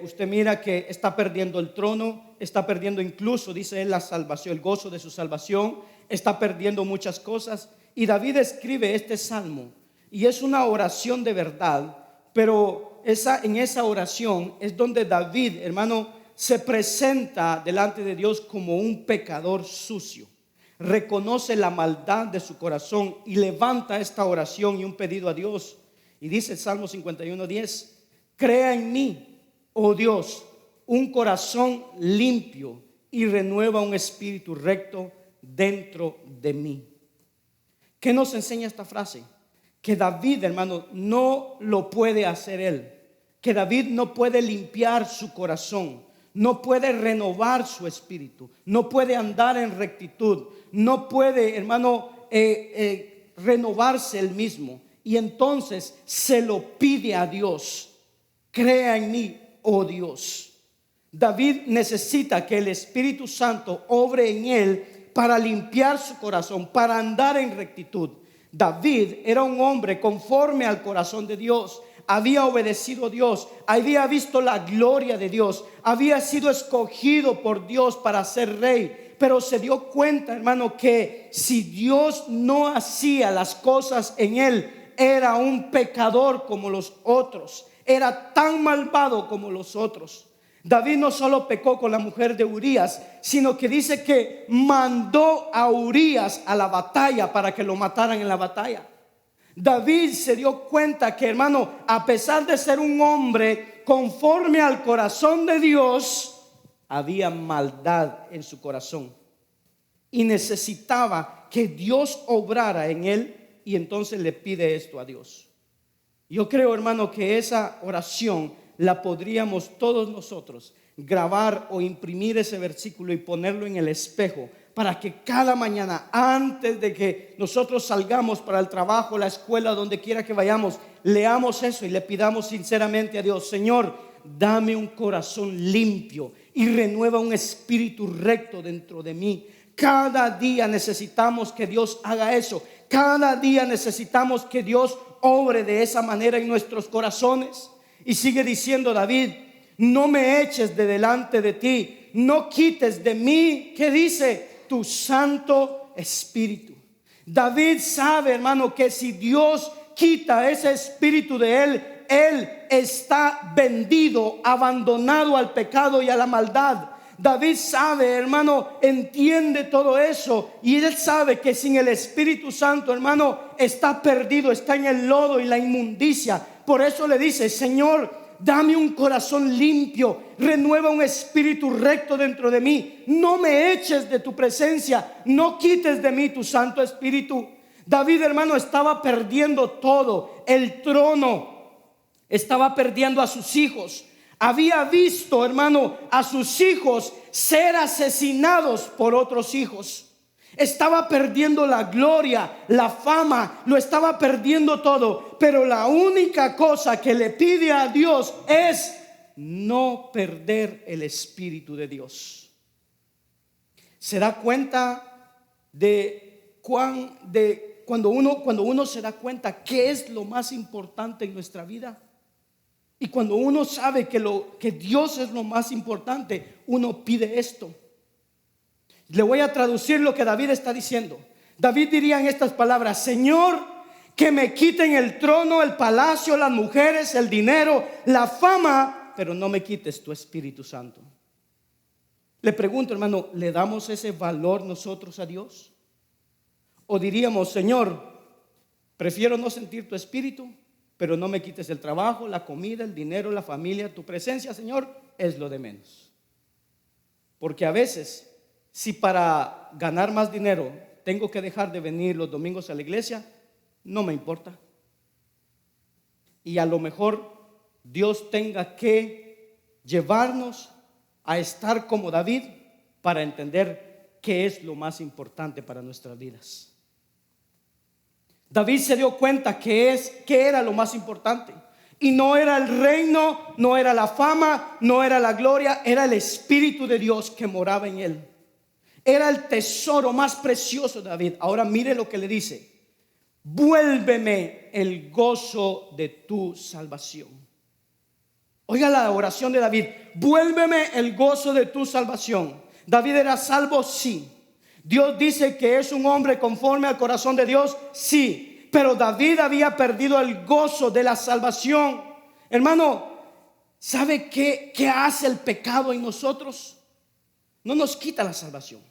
usted mira que está perdiendo el trono, está perdiendo incluso, dice él, la salvación, el gozo de su salvación, está perdiendo muchas cosas. Y David escribe este salmo y es una oración de verdad, pero en esa oración es donde David, hermano, se presenta delante de Dios como un pecador sucio. Reconoce la maldad de su corazón y levanta esta oración y un pedido a Dios. Y dice el Salmo 51:10: crea en mí, oh Dios, un corazón limpio y renueva un espíritu recto dentro de mí. ¿Qué nos enseña esta frase? Que David, hermano, no lo puede hacer él. Que David no puede limpiar su corazón, no puede renovar su espíritu, no puede andar en rectitud, no puede, hermano, renovarse él mismo. Y entonces se lo pide a Dios: crea en mí, oh Dios. David necesita que el Espíritu Santo obre en él para limpiar su corazón, para andar en rectitud. David era un hombre conforme al corazón de Dios. Había obedecido a Dios, había visto la gloria de Dios, había sido escogido por Dios para ser rey, pero se dio cuenta, hermano, que si Dios no hacía las cosas en él, era un pecador como los otros, era tan malvado como los otros. David no solo pecó con la mujer de Urías, sino que dice que mandó a Urías a la batalla para que lo mataran en la batalla. David se dio cuenta que, hermano, a pesar de ser un hombre conforme al corazón de Dios, había maldad en su corazón y necesitaba que Dios obrara en él, y entonces le pide esto a Dios. Yo creo, hermano, que esa oración la podríamos todos nosotros grabar o imprimir ese versículo y ponerlo en el espejo, para que cada mañana, antes de que nosotros salgamos para el trabajo, la escuela, donde quiera que vayamos, leamos eso y le pidamos sinceramente a Dios: Señor, dame un corazón limpio y renueva un espíritu recto dentro de mí. Cada día necesitamos que Dios haga eso. Cada día necesitamos que Dios obre de esa manera en nuestros corazones. Y sigue diciendo David: no me eches de delante de ti, no quites de mí, ¿qué dice? Tu Santo Espíritu. David sabe, hermano, que si Dios quita ese espíritu de él, él está vendido, abandonado al pecado y a la maldad. David sabe, hermano, entiende todo eso. Y él sabe que sin el Espíritu Santo, hermano, está perdido, está en el lodo y la inmundicia. Por eso le dice: Señor, dame un corazón limpio, renueva un espíritu recto dentro de mí. No me eches de tu presencia, no quites de mí tu Santo Espíritu. David, hermano, estaba perdiendo todo: el trono, estaba perdiendo a sus hijos. Había visto, hermano, a sus hijos ser asesinados por otros hijos. Estaba perdiendo la gloria, la fama, lo estaba perdiendo todo. Pero la única cosa que le pide a Dios es no perder el Espíritu de Dios. ¿Se da cuenta cuando uno se da cuenta qué es lo más importante en nuestra vida? Y cuando uno sabe que Dios es lo más importante, uno pide esto. Le voy a traducir lo que David está diciendo. David diría en estas palabras: Señor, que me quiten el trono, el palacio, las mujeres, el dinero, la fama, pero no me quites tu Espíritu Santo. Le pregunto, hermano, ¿le damos ese valor nosotros a Dios? ¿O diríamos: Señor, prefiero no sentir tu Espíritu, pero no me quites el trabajo, la comida, el dinero, la familia? Tu presencia, Señor, es lo de menos. Porque a veces, si para ganar más dinero tengo que dejar de venir los domingos a la iglesia, no me importa. Y a lo mejor Dios tenga que llevarnos a estar como David para entender qué es lo más importante para nuestras vidas. David se dio cuenta que era lo más importante. Y no era el reino, no era la fama, no era la gloria, era el Espíritu de Dios que moraba en él. Era el tesoro más precioso de David. Ahora mire lo que le dice: vuélveme el gozo de tu salvación. Oiga la oración de David: vuélveme el gozo de tu salvación. David era salvo, sí. Dios dice que es un hombre conforme al corazón de Dios, sí. Pero David había perdido el gozo de la salvación. Hermano, ¿sabe qué hace el pecado en nosotros? No nos quita la salvación.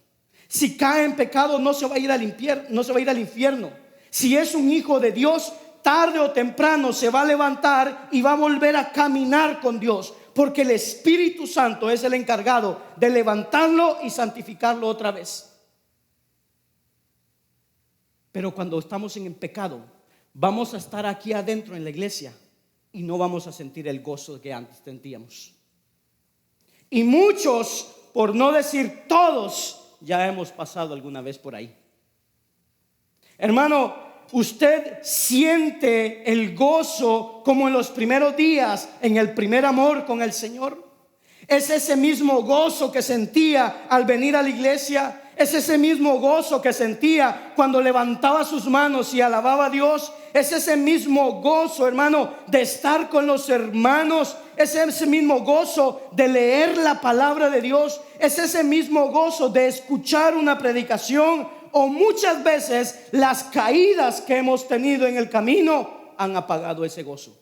Si cae en pecado, no se va a ir al infierno. Si es un hijo de Dios, tarde o temprano se va a levantar y va a volver a caminar con Dios, porque el Espíritu Santo es el encargado de levantarlo y santificarlo otra vez. Pero cuando estamos en pecado, vamos a estar aquí adentro en la iglesia y no vamos a sentir el gozo que antes sentíamos. Y muchos, por no decir todos, ya hemos pasado alguna vez por ahí. Hermano, ¿usted siente el gozo como en los primeros días, en el primer amor con el Señor? ¿Es ese mismo gozo que sentía al venir a la iglesia? ¿Es ese mismo gozo que sentía cuando levantaba sus manos y alababa a Dios? ¿Es ese mismo gozo, hermano, de estar con los hermanos? ¿Es ese mismo gozo de leer la palabra de Dios? ¿Es ese mismo gozo de escuchar una predicación? O muchas veces las caídas que hemos tenido en el camino han apagado ese gozo.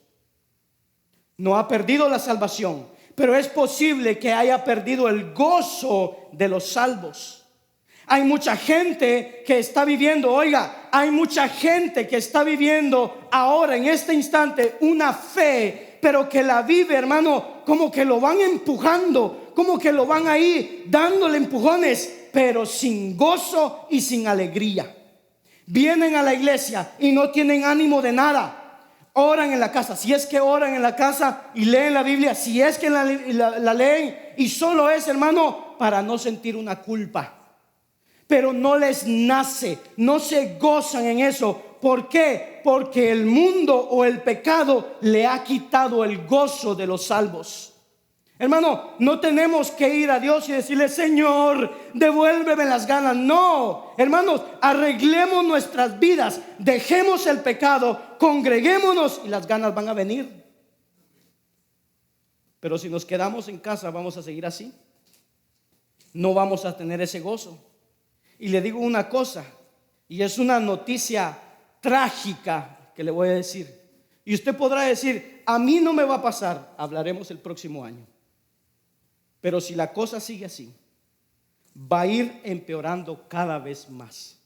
No ha perdido la salvación, pero es posible que haya perdido el gozo de los salvos. Hay mucha gente que está viviendo, hay mucha gente que está viviendo ahora en este instante una fe, pero que la vive, hermano, como que lo van empujando, como que lo van ahí dándole empujones, pero sin gozo y sin alegría. Vienen a la iglesia y no tienen ánimo de nada. Oran en la casa, si es que oran en la casa y leen la Biblia, si es que la leen, y solo es, hermano, para no sentir una culpa. Pero no les nace, no se gozan en eso. ¿Por qué? Porque el mundo o el pecado le ha quitado el gozo de los salvos. Hermano, no tenemos que ir a Dios y decirle: Señor, devuélveme las ganas. No, hermanos, arreglemos nuestras vidas, dejemos el pecado, congreguémonos y las ganas van a venir. Pero si nos quedamos en casa, vamos a seguir así. No vamos a tener ese gozo. Y le digo una cosa, y es una noticia trágica que le voy a decir. Y usted podrá decir: a mí no me va a pasar. Hablaremos el próximo año. Pero si la cosa sigue así, va a ir empeorando cada vez más.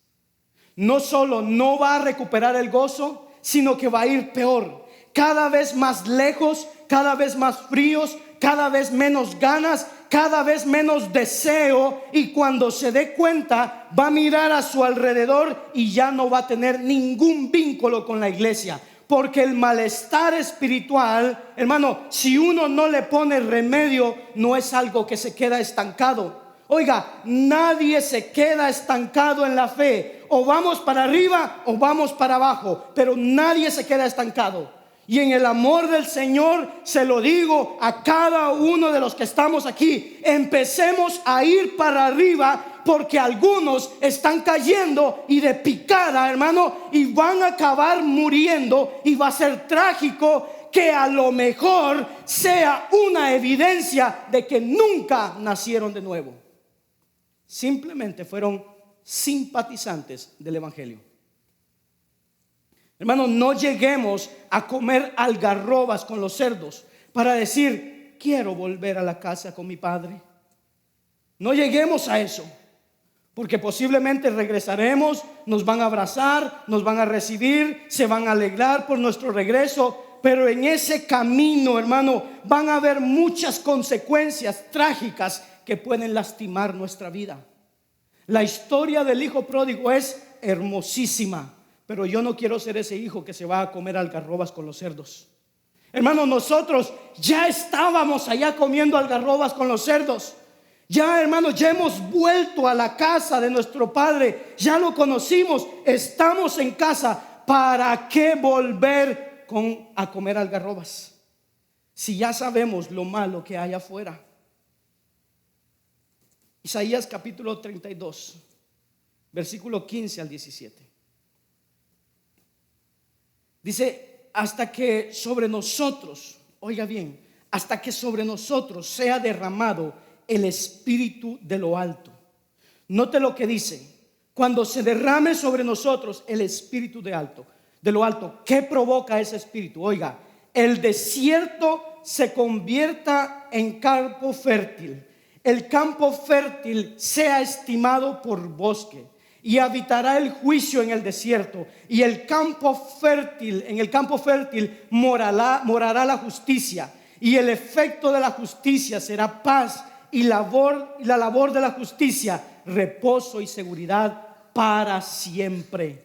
No solo no va a recuperar el gozo, sino que va a ir peor, cada vez más lejos, cada vez más fríos, cada vez menos ganas, cada vez menos deseo, y cuando se dé cuenta va a mirar a su alrededor y ya no va a tener ningún vínculo con la iglesia. Porque el malestar espiritual, hermano, si uno no le pone remedio, no es algo que se queda estancado. Oiga, nadie se queda estancado en la fe. O vamos para arriba o vamos para abajo, pero nadie se queda estancado. Y en el amor del Señor se lo digo a cada uno de los que estamos aquí: empecemos a ir para arriba, porque algunos están cayendo y de picada, hermano, y van a acabar muriendo, y va a ser trágico que a lo mejor sea una evidencia de que nunca nacieron de nuevo. Simplemente fueron simpatizantes del evangelio. Hermano, no lleguemos a comer algarrobas con los cerdos para decir: quiero volver a la casa con mi padre. No lleguemos a eso, porque posiblemente regresaremos, nos van a abrazar, nos van a recibir, se van a alegrar por nuestro regreso, pero en ese camino, hermano, van a haber muchas consecuencias trágicas que pueden lastimar nuestra vida. La historia del hijo pródigo es hermosísima, pero yo no quiero ser ese hijo que se va a comer algarrobas con los cerdos. Hermano, nosotros ya estábamos allá comiendo algarrobas con los cerdos. Ya, hermano, ya hemos vuelto a la casa de nuestro padre. Ya lo conocimos, estamos en casa. ¿Para qué volver a comer algarrobas si ya sabemos lo malo que hay afuera? Isaías capítulo 32, versículo 15 al 17. Dice: hasta que sobre nosotros, oiga bien, hasta que sobre nosotros sea derramado el Espíritu de lo alto. Note lo que dice: cuando se derrame sobre nosotros el Espíritu de lo alto, ¿qué provoca ese Espíritu? Oiga, el desierto se convierta en campo fértil, el campo fértil sea estimado por bosque, y habitará el juicio en el desierto, y en el campo fértil morará la justicia, y el efecto de la justicia será paz, y la labor de la justicia, reposo y seguridad para siempre.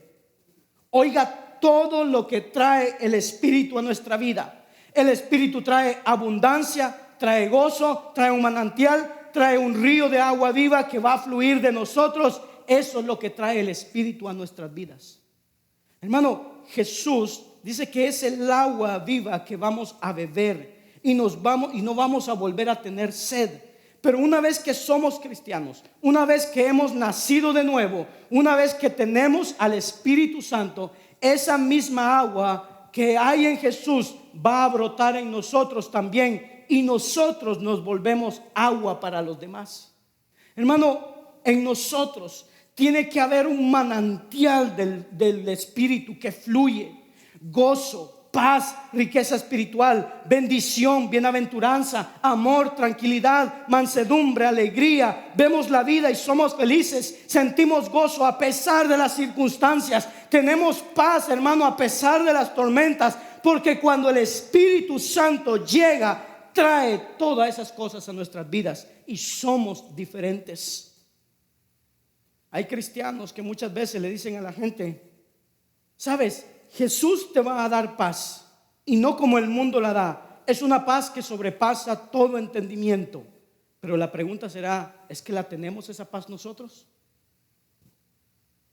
Oiga, todo lo que trae el Espíritu a nuestra vida. El Espíritu trae abundancia, trae gozo, trae un manantial, trae un río de agua viva que va a fluir de nosotros. Eso es lo que trae el Espíritu a nuestras vidas. Hermano, Jesús dice que es el agua viva que vamos a beber y no vamos a volver a tener sed. Pero una vez que somos cristianos, una vez que hemos nacido de nuevo, una vez que tenemos al Espíritu Santo, esa misma agua que hay en Jesús va a brotar en nosotros también, y nosotros nos volvemos agua para los demás. Hermano, en nosotros tiene que haber un manantial del Espíritu que fluye: gozo, paz, riqueza espiritual, bendición, bienaventuranza, amor, tranquilidad, mansedumbre, alegría. Vemos la vida y somos felices, sentimos gozo a pesar de las circunstancias, tenemos paz, hermano, a pesar de las tormentas, porque cuando el Espíritu Santo llega, trae todas esas cosas a nuestras vidas y somos diferentes. Hay cristianos que muchas veces le dicen a la gente: ¿sabes? Jesús te va a dar paz, y no como el mundo la da. Es una paz que sobrepasa todo entendimiento. Pero la pregunta será: ¿es que la tenemos esa paz nosotros?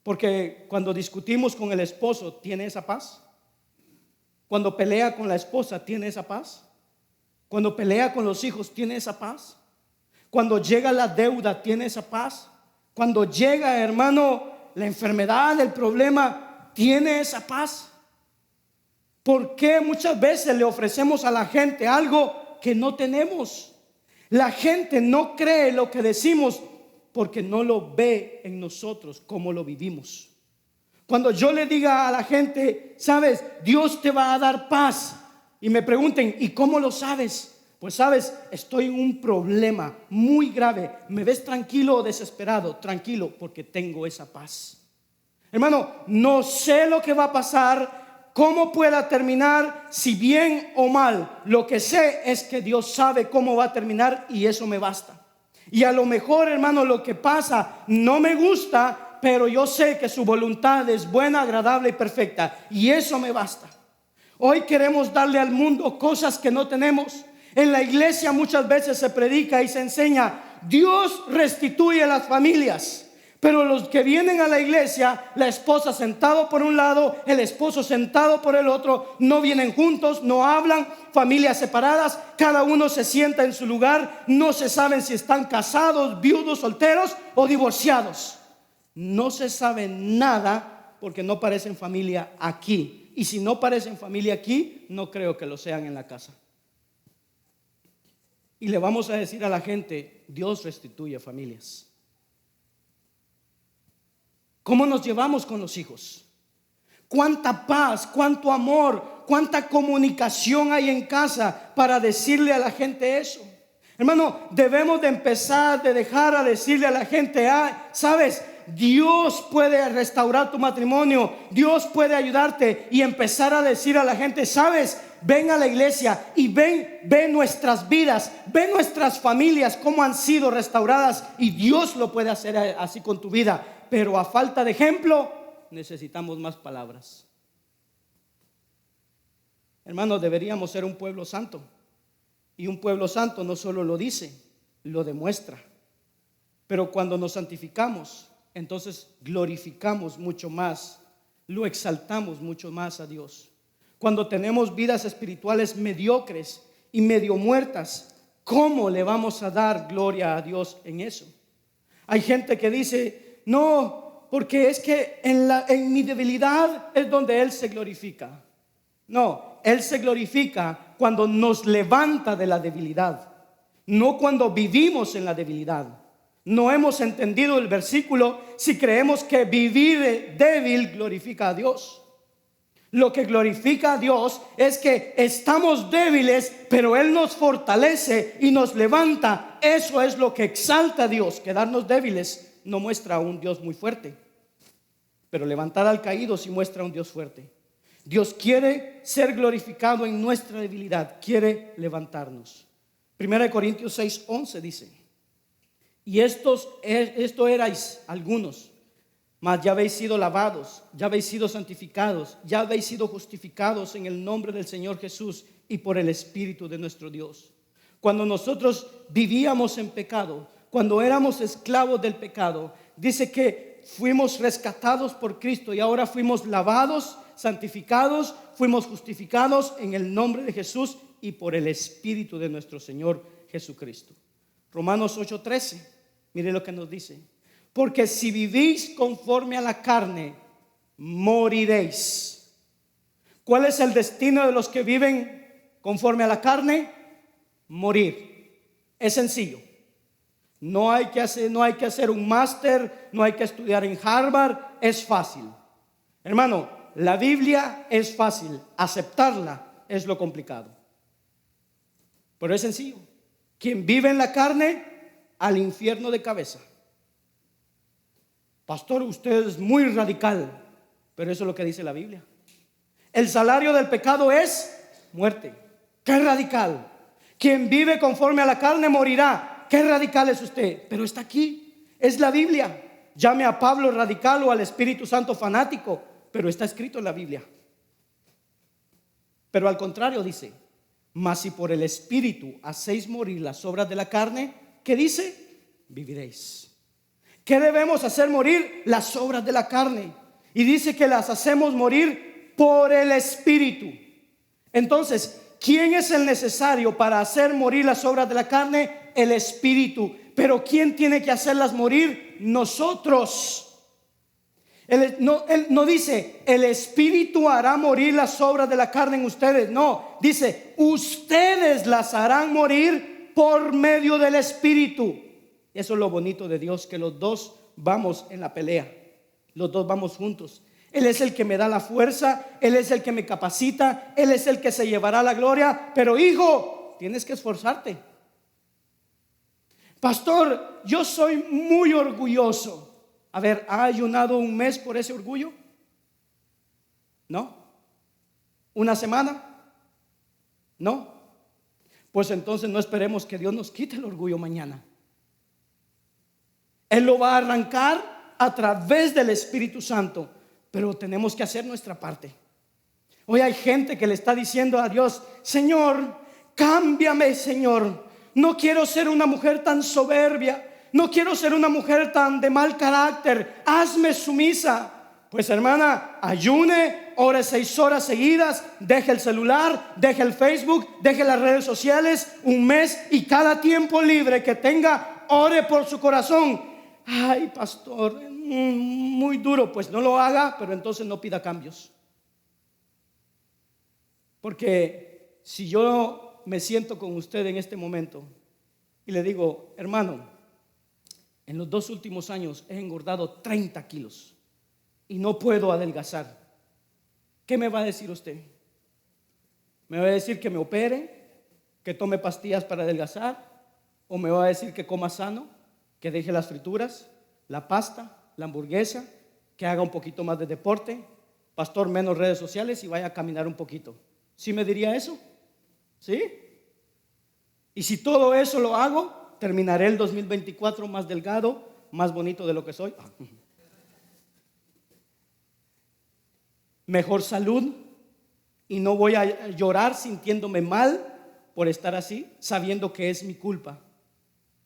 Porque cuando discutimos con el esposo, ¿tiene esa paz? Cuando pelea con la esposa, ¿tiene esa paz? Cuando pelea con los hijos, ¿tiene esa paz? Cuando llega la deuda, ¿tiene esa paz? Cuando llega, hermano, la enfermedad, el problema, ¿tiene esa paz? ¿Por qué muchas veces le ofrecemos a la gente algo que no tenemos? La gente no cree lo que decimos porque no lo ve en nosotros como lo vivimos. Cuando yo le diga a la gente: sabes, Dios te va a dar paz, y me pregunten: ¿y cómo lo sabes? Pues sabes, estoy en un problema muy grave. ¿Me ves tranquilo o desesperado? Tranquilo, porque tengo esa paz. Hermano, no sé lo que va a pasar, cómo pueda terminar, si bien o mal. Lo que sé es que Dios sabe cómo va a terminar y eso me basta. Y a lo mejor, hermano, lo que pasa no me gusta, pero yo sé que su voluntad es buena, agradable y perfecta. Y eso me basta. Hoy queremos darle al mundo cosas que no tenemos. En la iglesia muchas veces se predica y se enseña: Dios restituye las familias. Pero los que vienen a la iglesia, la esposa sentado por un lado, el esposo sentado por el otro, no vienen juntos, no hablan, familias separadas, cada uno se sienta en su lugar, no se saben si están casados, viudos, solteros o divorciados. No se sabe nada porque no parecen familia aquí. Y si no parecen familia aquí, no creo que lo sean en la casa. Y le vamos a decir a la gente: Dios restituye familias. ¿Cómo nos llevamos con los hijos? ¿Cuánta paz, cuánto amor, cuánta comunicación hay en casa para decirle a la gente eso? Hermano, debemos de empezar de dejar a decirle a la gente: ¿sabes? Dios puede restaurar tu matrimonio, Dios puede ayudarte, y empezar a decir a la gente: ¿sabes? Ven a la iglesia y ven nuestras vidas, ven nuestras familias, cómo han sido restauradas, y Dios lo puede hacer así con tu vida. Pero a falta de ejemplo, necesitamos más palabras. Hermanos, deberíamos ser un pueblo santo. Y un pueblo santo no solo lo dice, lo demuestra. Pero cuando nos santificamos, entonces glorificamos mucho más, lo exaltamos mucho más a Dios. Cuando tenemos vidas espirituales mediocres y medio muertas, ¿cómo le vamos a dar gloria a Dios en eso? Hay gente que dice: no, porque es que en mi debilidad es donde Él se glorifica. No, Él se glorifica cuando nos levanta de la debilidad, no cuando vivimos en la debilidad. No hemos entendido el versículo si creemos que vivir débil glorifica a Dios. Lo que glorifica a Dios es que estamos débiles, pero Él nos fortalece y nos levanta. Eso es lo que exalta a Dios. Quedarnos débiles no muestra a un Dios muy fuerte, pero levantar al caído sí muestra a un Dios fuerte. Dios quiere ser glorificado en nuestra debilidad, quiere levantarnos. 1 Corintios 6:11 dice: y esto erais algunos, mas ya habéis sido lavados, ya habéis sido santificados, ya habéis sido justificados en el nombre del Señor Jesús y por el Espíritu de nuestro Dios. Cuando nosotros vivíamos en pecado, cuando éramos esclavos del pecado, dice que fuimos rescatados por Cristo y ahora fuimos lavados, santificados, fuimos justificados en el nombre de Jesús y por el Espíritu de nuestro Señor Jesucristo. Romanos 8:13, mire lo que nos dice: porque si vivís conforme a la carne, moriréis. ¿Cuál es el destino de los que viven conforme a la carne? Morir. Es sencillo. No hay que hacer un máster, no hay que estudiar en Harvard, es fácil. Hermano, la Biblia es fácil, aceptarla es lo complicado. Pero es sencillo. Quien vive en la carne, al infierno de cabeza. Pastor, usted es muy radical, pero eso es lo que dice la Biblia. El salario del pecado es muerte. ¡Qué radical! Quien vive conforme a la carne morirá. ¡Qué radical es usted! Pero está aquí, es la Biblia. Llame a Pablo radical o al Espíritu Santo fanático, pero está escrito en la Biblia. Pero al contrario dice: mas si por el Espíritu hacéis morir las obras de la carne, ¿qué dice? Viviréis. ¿Qué debemos hacer morir? Las obras de la carne. Y dice que las hacemos morir por el Espíritu. Entonces, ¿quién es el necesario para hacer morir las obras de la carne? El Espíritu. Pero ¿quién tiene que hacerlas morir? Nosotros. Él no dice: el Espíritu hará morir las obras de la carne en ustedes. No, dice: ustedes las harán morir por medio del Espíritu. Eso es lo bonito de Dios, que los dos vamos en la pelea. Los dos vamos juntos. Él es el que me da la fuerza, Él es el que me capacita, Él es el que se llevará la gloria. Pero hijo, tienes que esforzarte. Pastor, yo soy muy orgulloso. A ver, ¿ha ayunado un mes por ese orgullo? ¿No? ¿Una semana? No. Pues entonces no esperemos que Dios nos quite el orgullo mañana. Él lo va a arrancar a través del Espíritu Santo, pero tenemos que hacer nuestra parte. Hoy hay gente que le está diciendo a Dios: Señor, cámbiame, Señor. No quiero ser una mujer tan soberbia. No quiero ser una mujer tan de mal carácter. Hazme sumisa. Pues hermana, ayune, ore 6 horas seguidas, deje el celular, deje el Facebook, deje las redes sociales un mes, y cada tiempo libre que tenga, ore por su corazón. Ay, pastor, muy duro. Pues no lo haga, pero entonces no pida cambios. Porque si yo me siento con usted en este momento y le digo: hermano, en los 2 últimos años he engordado 30 kilos y no puedo adelgazar, ¿qué me va a decir usted? ¿Me va a decir que me opere, que tome pastillas para adelgazar? ¿O me va a decir que coma sano, que deje las frituras, la pasta, la hamburguesa, que haga un poquito más de deporte, pastor, menos redes sociales y vaya a caminar un poquito? ¿Sí me diría eso? ¿Sí? Y si todo eso lo hago, terminaré el 2024 más delgado, más bonito de lo que soy, mejor salud, y no voy a llorar sintiéndome mal por estar así, sabiendo que es mi culpa,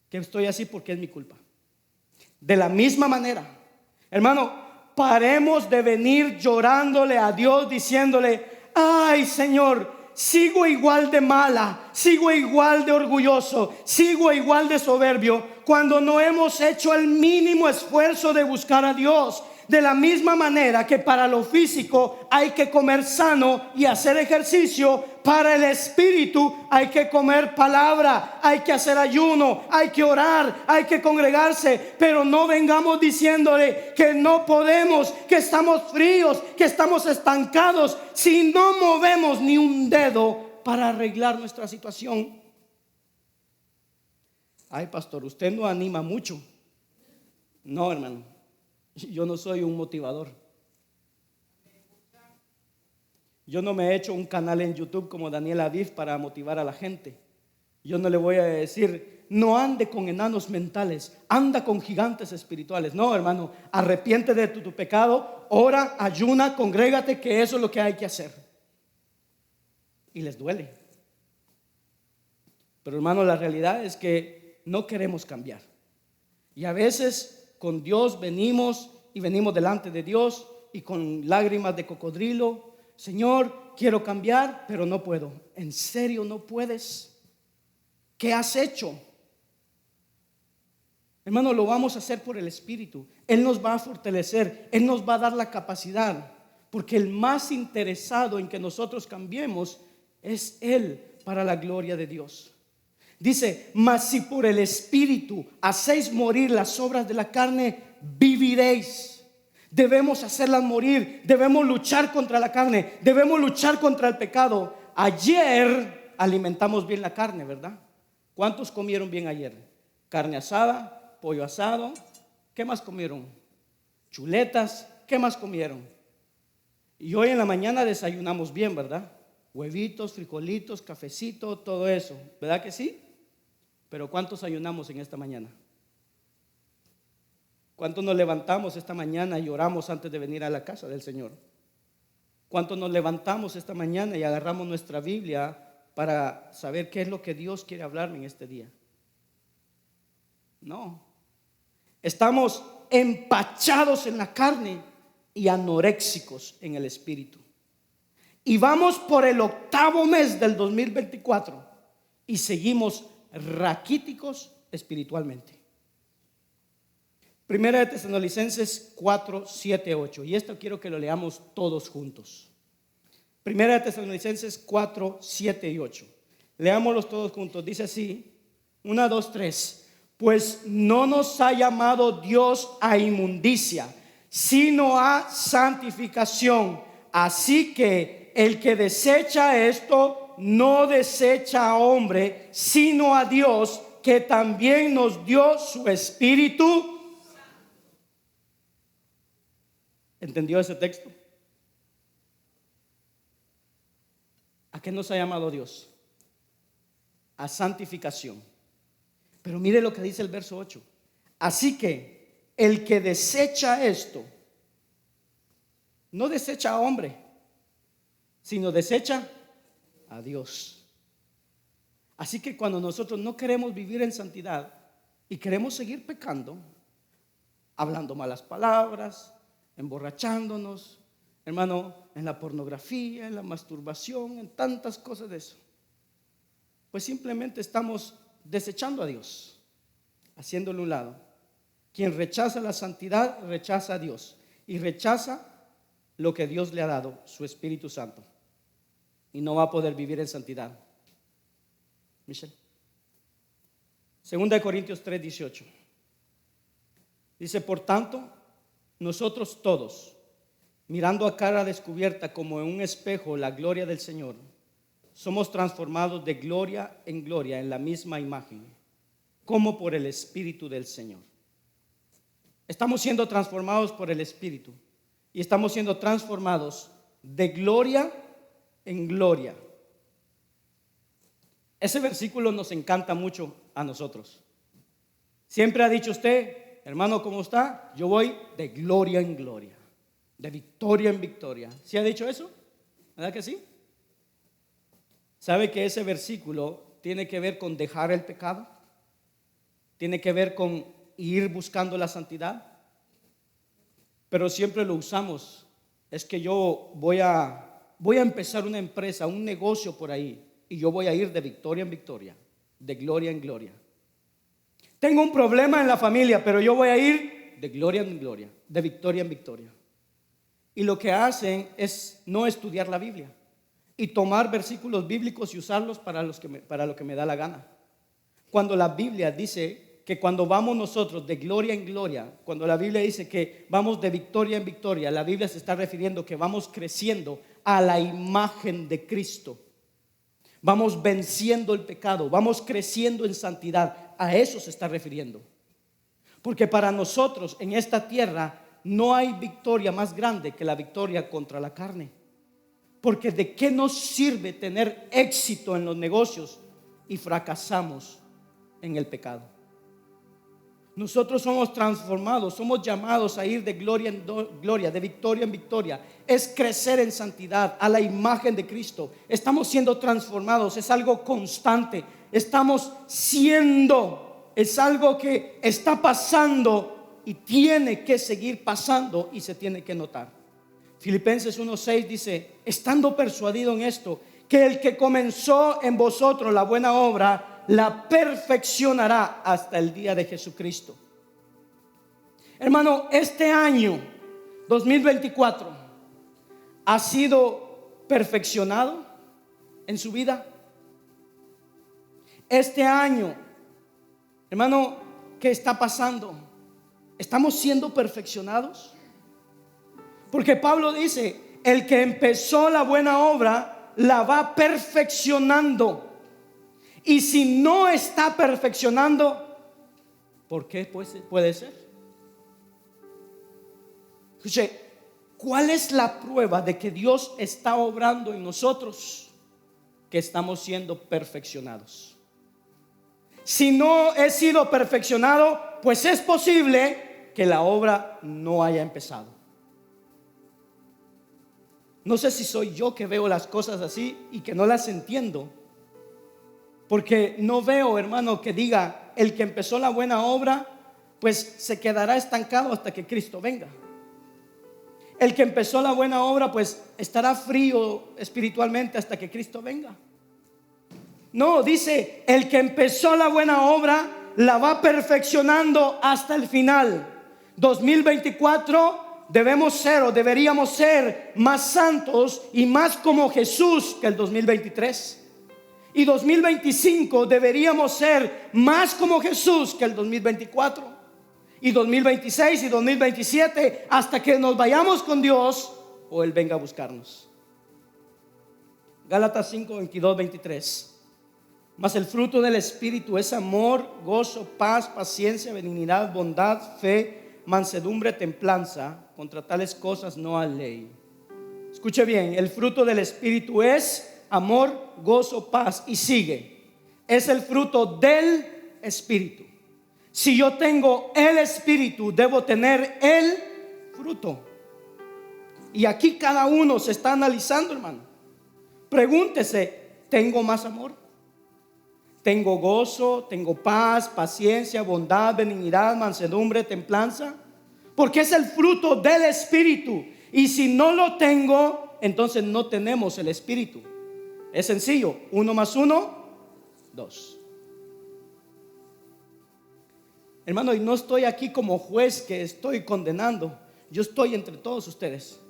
que estoy así porque es mi culpa. De la misma manera, hermano, paremos de venir llorándole a Dios, diciéndole: ay, Señor, sigo igual de mala, sigo igual de orgulloso, sigo igual de soberbio, cuando no hemos hecho el mínimo esfuerzo de buscar a Dios. De la misma manera que para lo físico hay que comer sano y hacer ejercicio, para el espíritu hay que comer palabra, hay que hacer ayuno, hay que orar, hay que congregarse. Pero no vengamos diciéndole que no podemos, que estamos fríos, que estamos estancados, si no movemos ni un dedo para arreglar nuestra situación. Ay, pastor, usted no anima mucho. No, hermano, yo no soy un motivador. Yo no me he hecho un canal en YouTube como Daniel Aviv para motivar a la gente. Yo no le voy a decir: no ande con enanos mentales, anda con gigantes espirituales. No, hermano, arrepiente de tu pecado, ora, ayuna, congrégate, que eso es lo que hay que hacer. Y les duele. Pero hermano, la realidad es que no queremos cambiar. Y a veces con Dios venimos delante de Dios y con lágrimas de cocodrilo: Señor, quiero cambiar, pero no puedo. ¿En serio no puedes? ¿Qué has hecho? Hermano, lo vamos a hacer por el Espíritu. Él nos va a fortalecer, Él nos va a dar la capacidad, porque el más interesado en que nosotros cambiemos es Él, para la gloria de Dios. Dice: mas si por el Espíritu hacéis morir las obras de la carne, viviréis. Debemos hacerlas morir, debemos luchar contra la carne, debemos luchar contra el pecado. Ayer alimentamos bien la carne, ¿verdad? ¿Cuántos comieron bien ayer? Carne asada, pollo asado. ¿Qué más comieron? Chuletas. ¿Qué más comieron? Y hoy en la mañana desayunamos bien, ¿verdad? Huevitos, frijolitos, cafecito, todo eso, ¿verdad que sí? Pero ¿cuántos ayunamos en esta mañana? ¿Cuántos nos levantamos esta mañana y oramos antes de venir a la casa del Señor? ¿Cuántos nos levantamos esta mañana y agarramos nuestra Biblia para saber qué es lo que Dios quiere hablarme en este día? No. Estamos empachados en la carne y anoréxicos en el espíritu. Y vamos por el 8º mes del 2024 y seguimos raquíticos espiritualmente. Primera de Tesalonicenses 4, 7, 8. Y esto quiero que lo leamos todos juntos. Primera de Tesalonicenses 4, 7 y 8. Leámoslos todos juntos. Dice así: 1, 2, 3. Pues no nos ha llamado Dios a inmundicia, sino a santificación. Así que el que desecha esto no desecha a hombre, sino a Dios, que también nos dio su Espíritu. ¿Entendió ese texto? ¿A qué nos ha llamado Dios? A santificación. Pero mire lo que dice el verso 8. Así que el que desecha esto, no desecha a hombre, sino desecha a Dios. Así que cuando nosotros no queremos vivir en santidad y queremos seguir pecando, hablando malas palabras, emborrachándonos, hermano, en la pornografía, en la masturbación, en tantas cosas de eso, pues simplemente estamos desechando a Dios, haciéndole un lado. Quien rechaza la santidad rechaza a Dios y rechaza lo que Dios le ha dado, su Espíritu Santo, y no va a poder vivir en santidad. Michelle. 2 Corintios 3:18 dice: por tanto, nosotros todos, mirando a cara descubierta como en un espejo la gloria del Señor, somos transformados de gloria en gloria en la misma imagen, como por el Espíritu del Señor. Estamos siendo transformados por el Espíritu y estamos siendo transformados de gloria en gloria. Ese versículo nos encanta mucho a nosotros. Siempre ha dicho usted, hermano, ¿cómo está? Yo voy de gloria en gloria, de victoria en victoria. ¿Sí ha dicho eso? ¿Verdad que sí? ¿Sabe que ese versículo tiene que ver con dejar el pecado? ¿Tiene que ver con ir buscando la santidad? Pero siempre lo usamos. Es que yo voy a empezar una empresa, un negocio por ahí, y yo voy a ir de victoria en victoria, de gloria en gloria. Tengo un problema en la familia, pero yo voy a ir de gloria en gloria, de victoria en victoria. Y lo que hacen es no estudiar la Biblia y tomar versículos bíblicos y usarlos para lo que me da la gana. Cuando la Biblia dice que cuando vamos nosotros de gloria en gloria, cuando la Biblia dice que vamos de victoria en victoria, la Biblia se está refiriendo que vamos creciendo a la imagen de Cristo. Vamos venciendo el pecado, vamos creciendo en santidad. A eso se está refiriendo. Porque para nosotros en esta tierra no hay victoria más grande que la victoria contra la carne. Porque ¿de qué nos sirve tener éxito en los negocios y fracasamos en el pecado? Nosotros somos transformados, somos llamados a ir de gloria en gloria, de victoria en victoria. Es crecer en santidad a la imagen de Cristo. Estamos siendo transformados, es algo constante. Estamos siendo, es algo que está pasando y tiene que seguir pasando y se tiene que notar. Filipenses 1:6 dice: estando persuadido en esto, que el que comenzó en vosotros la buena obra la perfeccionará hasta el día de Jesucristo. Hermano, este año 2024 ha sido perfeccionado en su vida. Este año, hermano, ¿qué está pasando? ¿Estamos siendo perfeccionados? Porque Pablo dice: el que empezó la buena obra la va perfeccionando. Y si no está perfeccionando, ¿por qué puede ser? Escuche, ¿cuál es la prueba de que Dios está obrando en nosotros? Que estamos siendo perfeccionados. Si no he sido perfeccionado, pues es posible que la obra no haya empezado. No sé si soy yo que veo las cosas así y que no las entiendo. Porque no veo, hermano, que diga: el que empezó la buena obra, pues se quedará estancado hasta que Cristo venga. El que empezó la buena obra, pues estará frío espiritualmente hasta que Cristo venga. No, dice: el que empezó la buena obra la va perfeccionando hasta el final. 2024 deberíamos ser más santos y más como Jesús que el 2023. Y 2025 deberíamos ser más como Jesús que el 2024. Y 2026 y 2027 hasta que nos vayamos con Dios o Él venga a buscarnos. Gálatas 5, 22, 23. Mas el fruto del Espíritu es amor, gozo, paz, paciencia, benignidad, bondad, fe, mansedumbre, templanza. Contra tales cosas no hay ley. Escuche bien, el fruto del Espíritu es amor, gozo, paz. Y sigue, es el fruto del Espíritu. Si yo tengo el Espíritu, debo tener el fruto. Y aquí cada uno se está analizando, hermano. Pregúntese, ¿tengo más amor? ¿Tengo gozo? ¿Tengo paz, paciencia, bondad, benignidad, mansedumbre, templanza? Porque es el fruto del Espíritu. Y si no lo tengo, entonces no tenemos el Espíritu. Es sencillo, 1 más 1, 2. Hermano, y no estoy aquí como juez que estoy condenando. Yo estoy entre todos ustedes.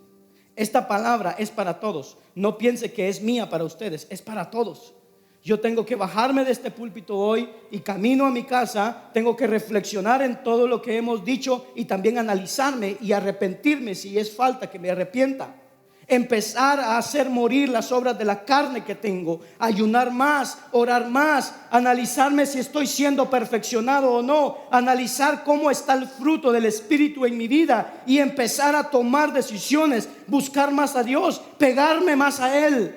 Esta palabra es para todos. No piense que es mía para ustedes, es para todos. Yo tengo que bajarme de este púlpito hoy y camino a mi casa. Tengo que reflexionar en todo lo que hemos dicho y también analizarme y arrepentirme si es falta que me arrepienta. Empezar a hacer morir las obras de la carne que tengo, ayunar más, orar más, analizarme si estoy siendo perfeccionado o no, analizar cómo está el fruto del Espíritu en mi vida y empezar a tomar decisiones, buscar más a Dios, pegarme más a Él.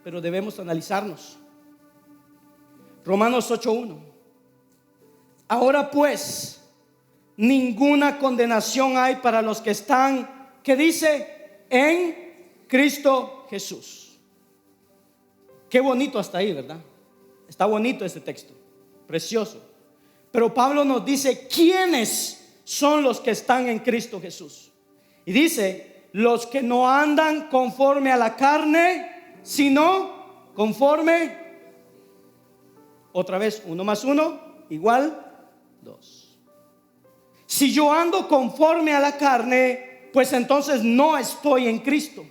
Pero debemos analizarnos. Romanos 8:1. Ahora pues, ninguna condenación hay para los que están, ¿qué dice? En Cristo Jesús. Qué bonito hasta ahí, ¿verdad? Está bonito este texto, precioso. Pero Pablo nos dice quiénes son los que están en Cristo Jesús. Y dice, los que no andan conforme a la carne, sino conforme. Otra vez, 1 más 1 igual 2. Si yo ando conforme a la carne, pues entonces no estoy en Cristo.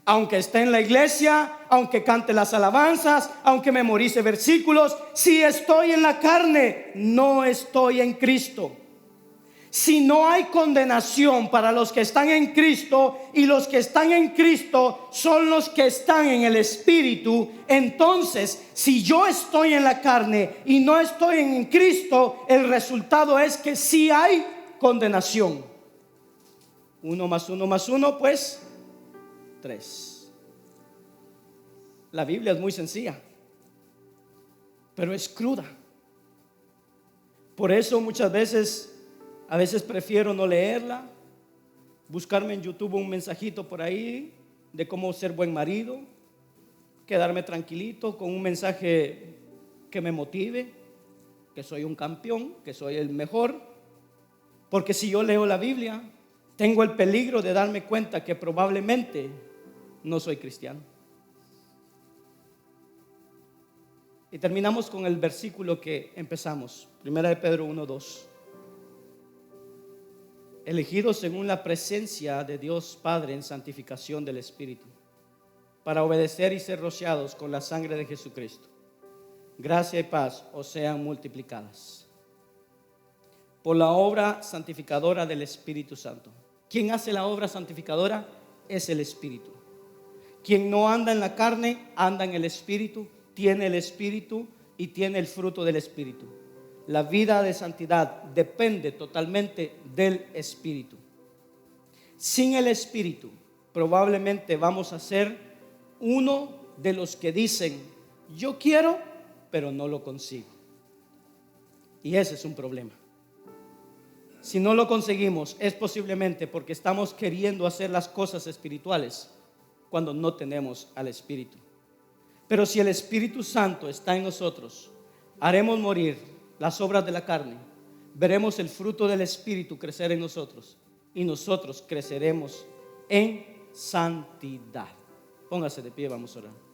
Aunque esté en la iglesia, aunque cante las alabanzas, aunque memorice versículos, si estoy en la carne, no estoy en Cristo. Si no hay condenación para los que están en Cristo, y los que están en Cristo son los que están en el Espíritu, entonces si yo estoy en la carne y no estoy en Cristo, el resultado es que sí hay condenación. 1 más 1 más 1, pues 3. La Biblia es muy sencilla, pero es cruda. Por eso muchas veces, a veces prefiero no leerla, buscarme en YouTube un mensajito por ahí de cómo ser buen marido, quedarme tranquilito con un mensaje que me motive, que soy un campeón, que soy el mejor. Porque si yo leo la Biblia, tengo el peligro de darme cuenta que probablemente no soy cristiano. Y terminamos con el versículo que empezamos, 1 de Pedro 1:2. Elegidos según la presencia de Dios Padre en santificación del Espíritu, para obedecer y ser rociados con la sangre de Jesucristo. Gracia y paz os sean multiplicadas por la obra santificadora del Espíritu Santo. ¿Quién hace la obra santificadora? Es el Espíritu. Quien no anda en la carne, anda en el Espíritu, tiene el Espíritu y tiene el fruto del Espíritu. La vida de santidad depende totalmente del Espíritu. Sin el Espíritu, probablemente vamos a ser uno de los que dicen, yo quiero, pero no lo consigo. Y ese es un problema. Si no lo conseguimos, es posiblemente porque estamos queriendo hacer las cosas espirituales cuando no tenemos al Espíritu. Pero si el Espíritu Santo está en nosotros, haremos morir las obras de la carne, veremos el fruto del Espíritu crecer en nosotros y nosotros creceremos en santidad. Póngase de pie, vamos a orar.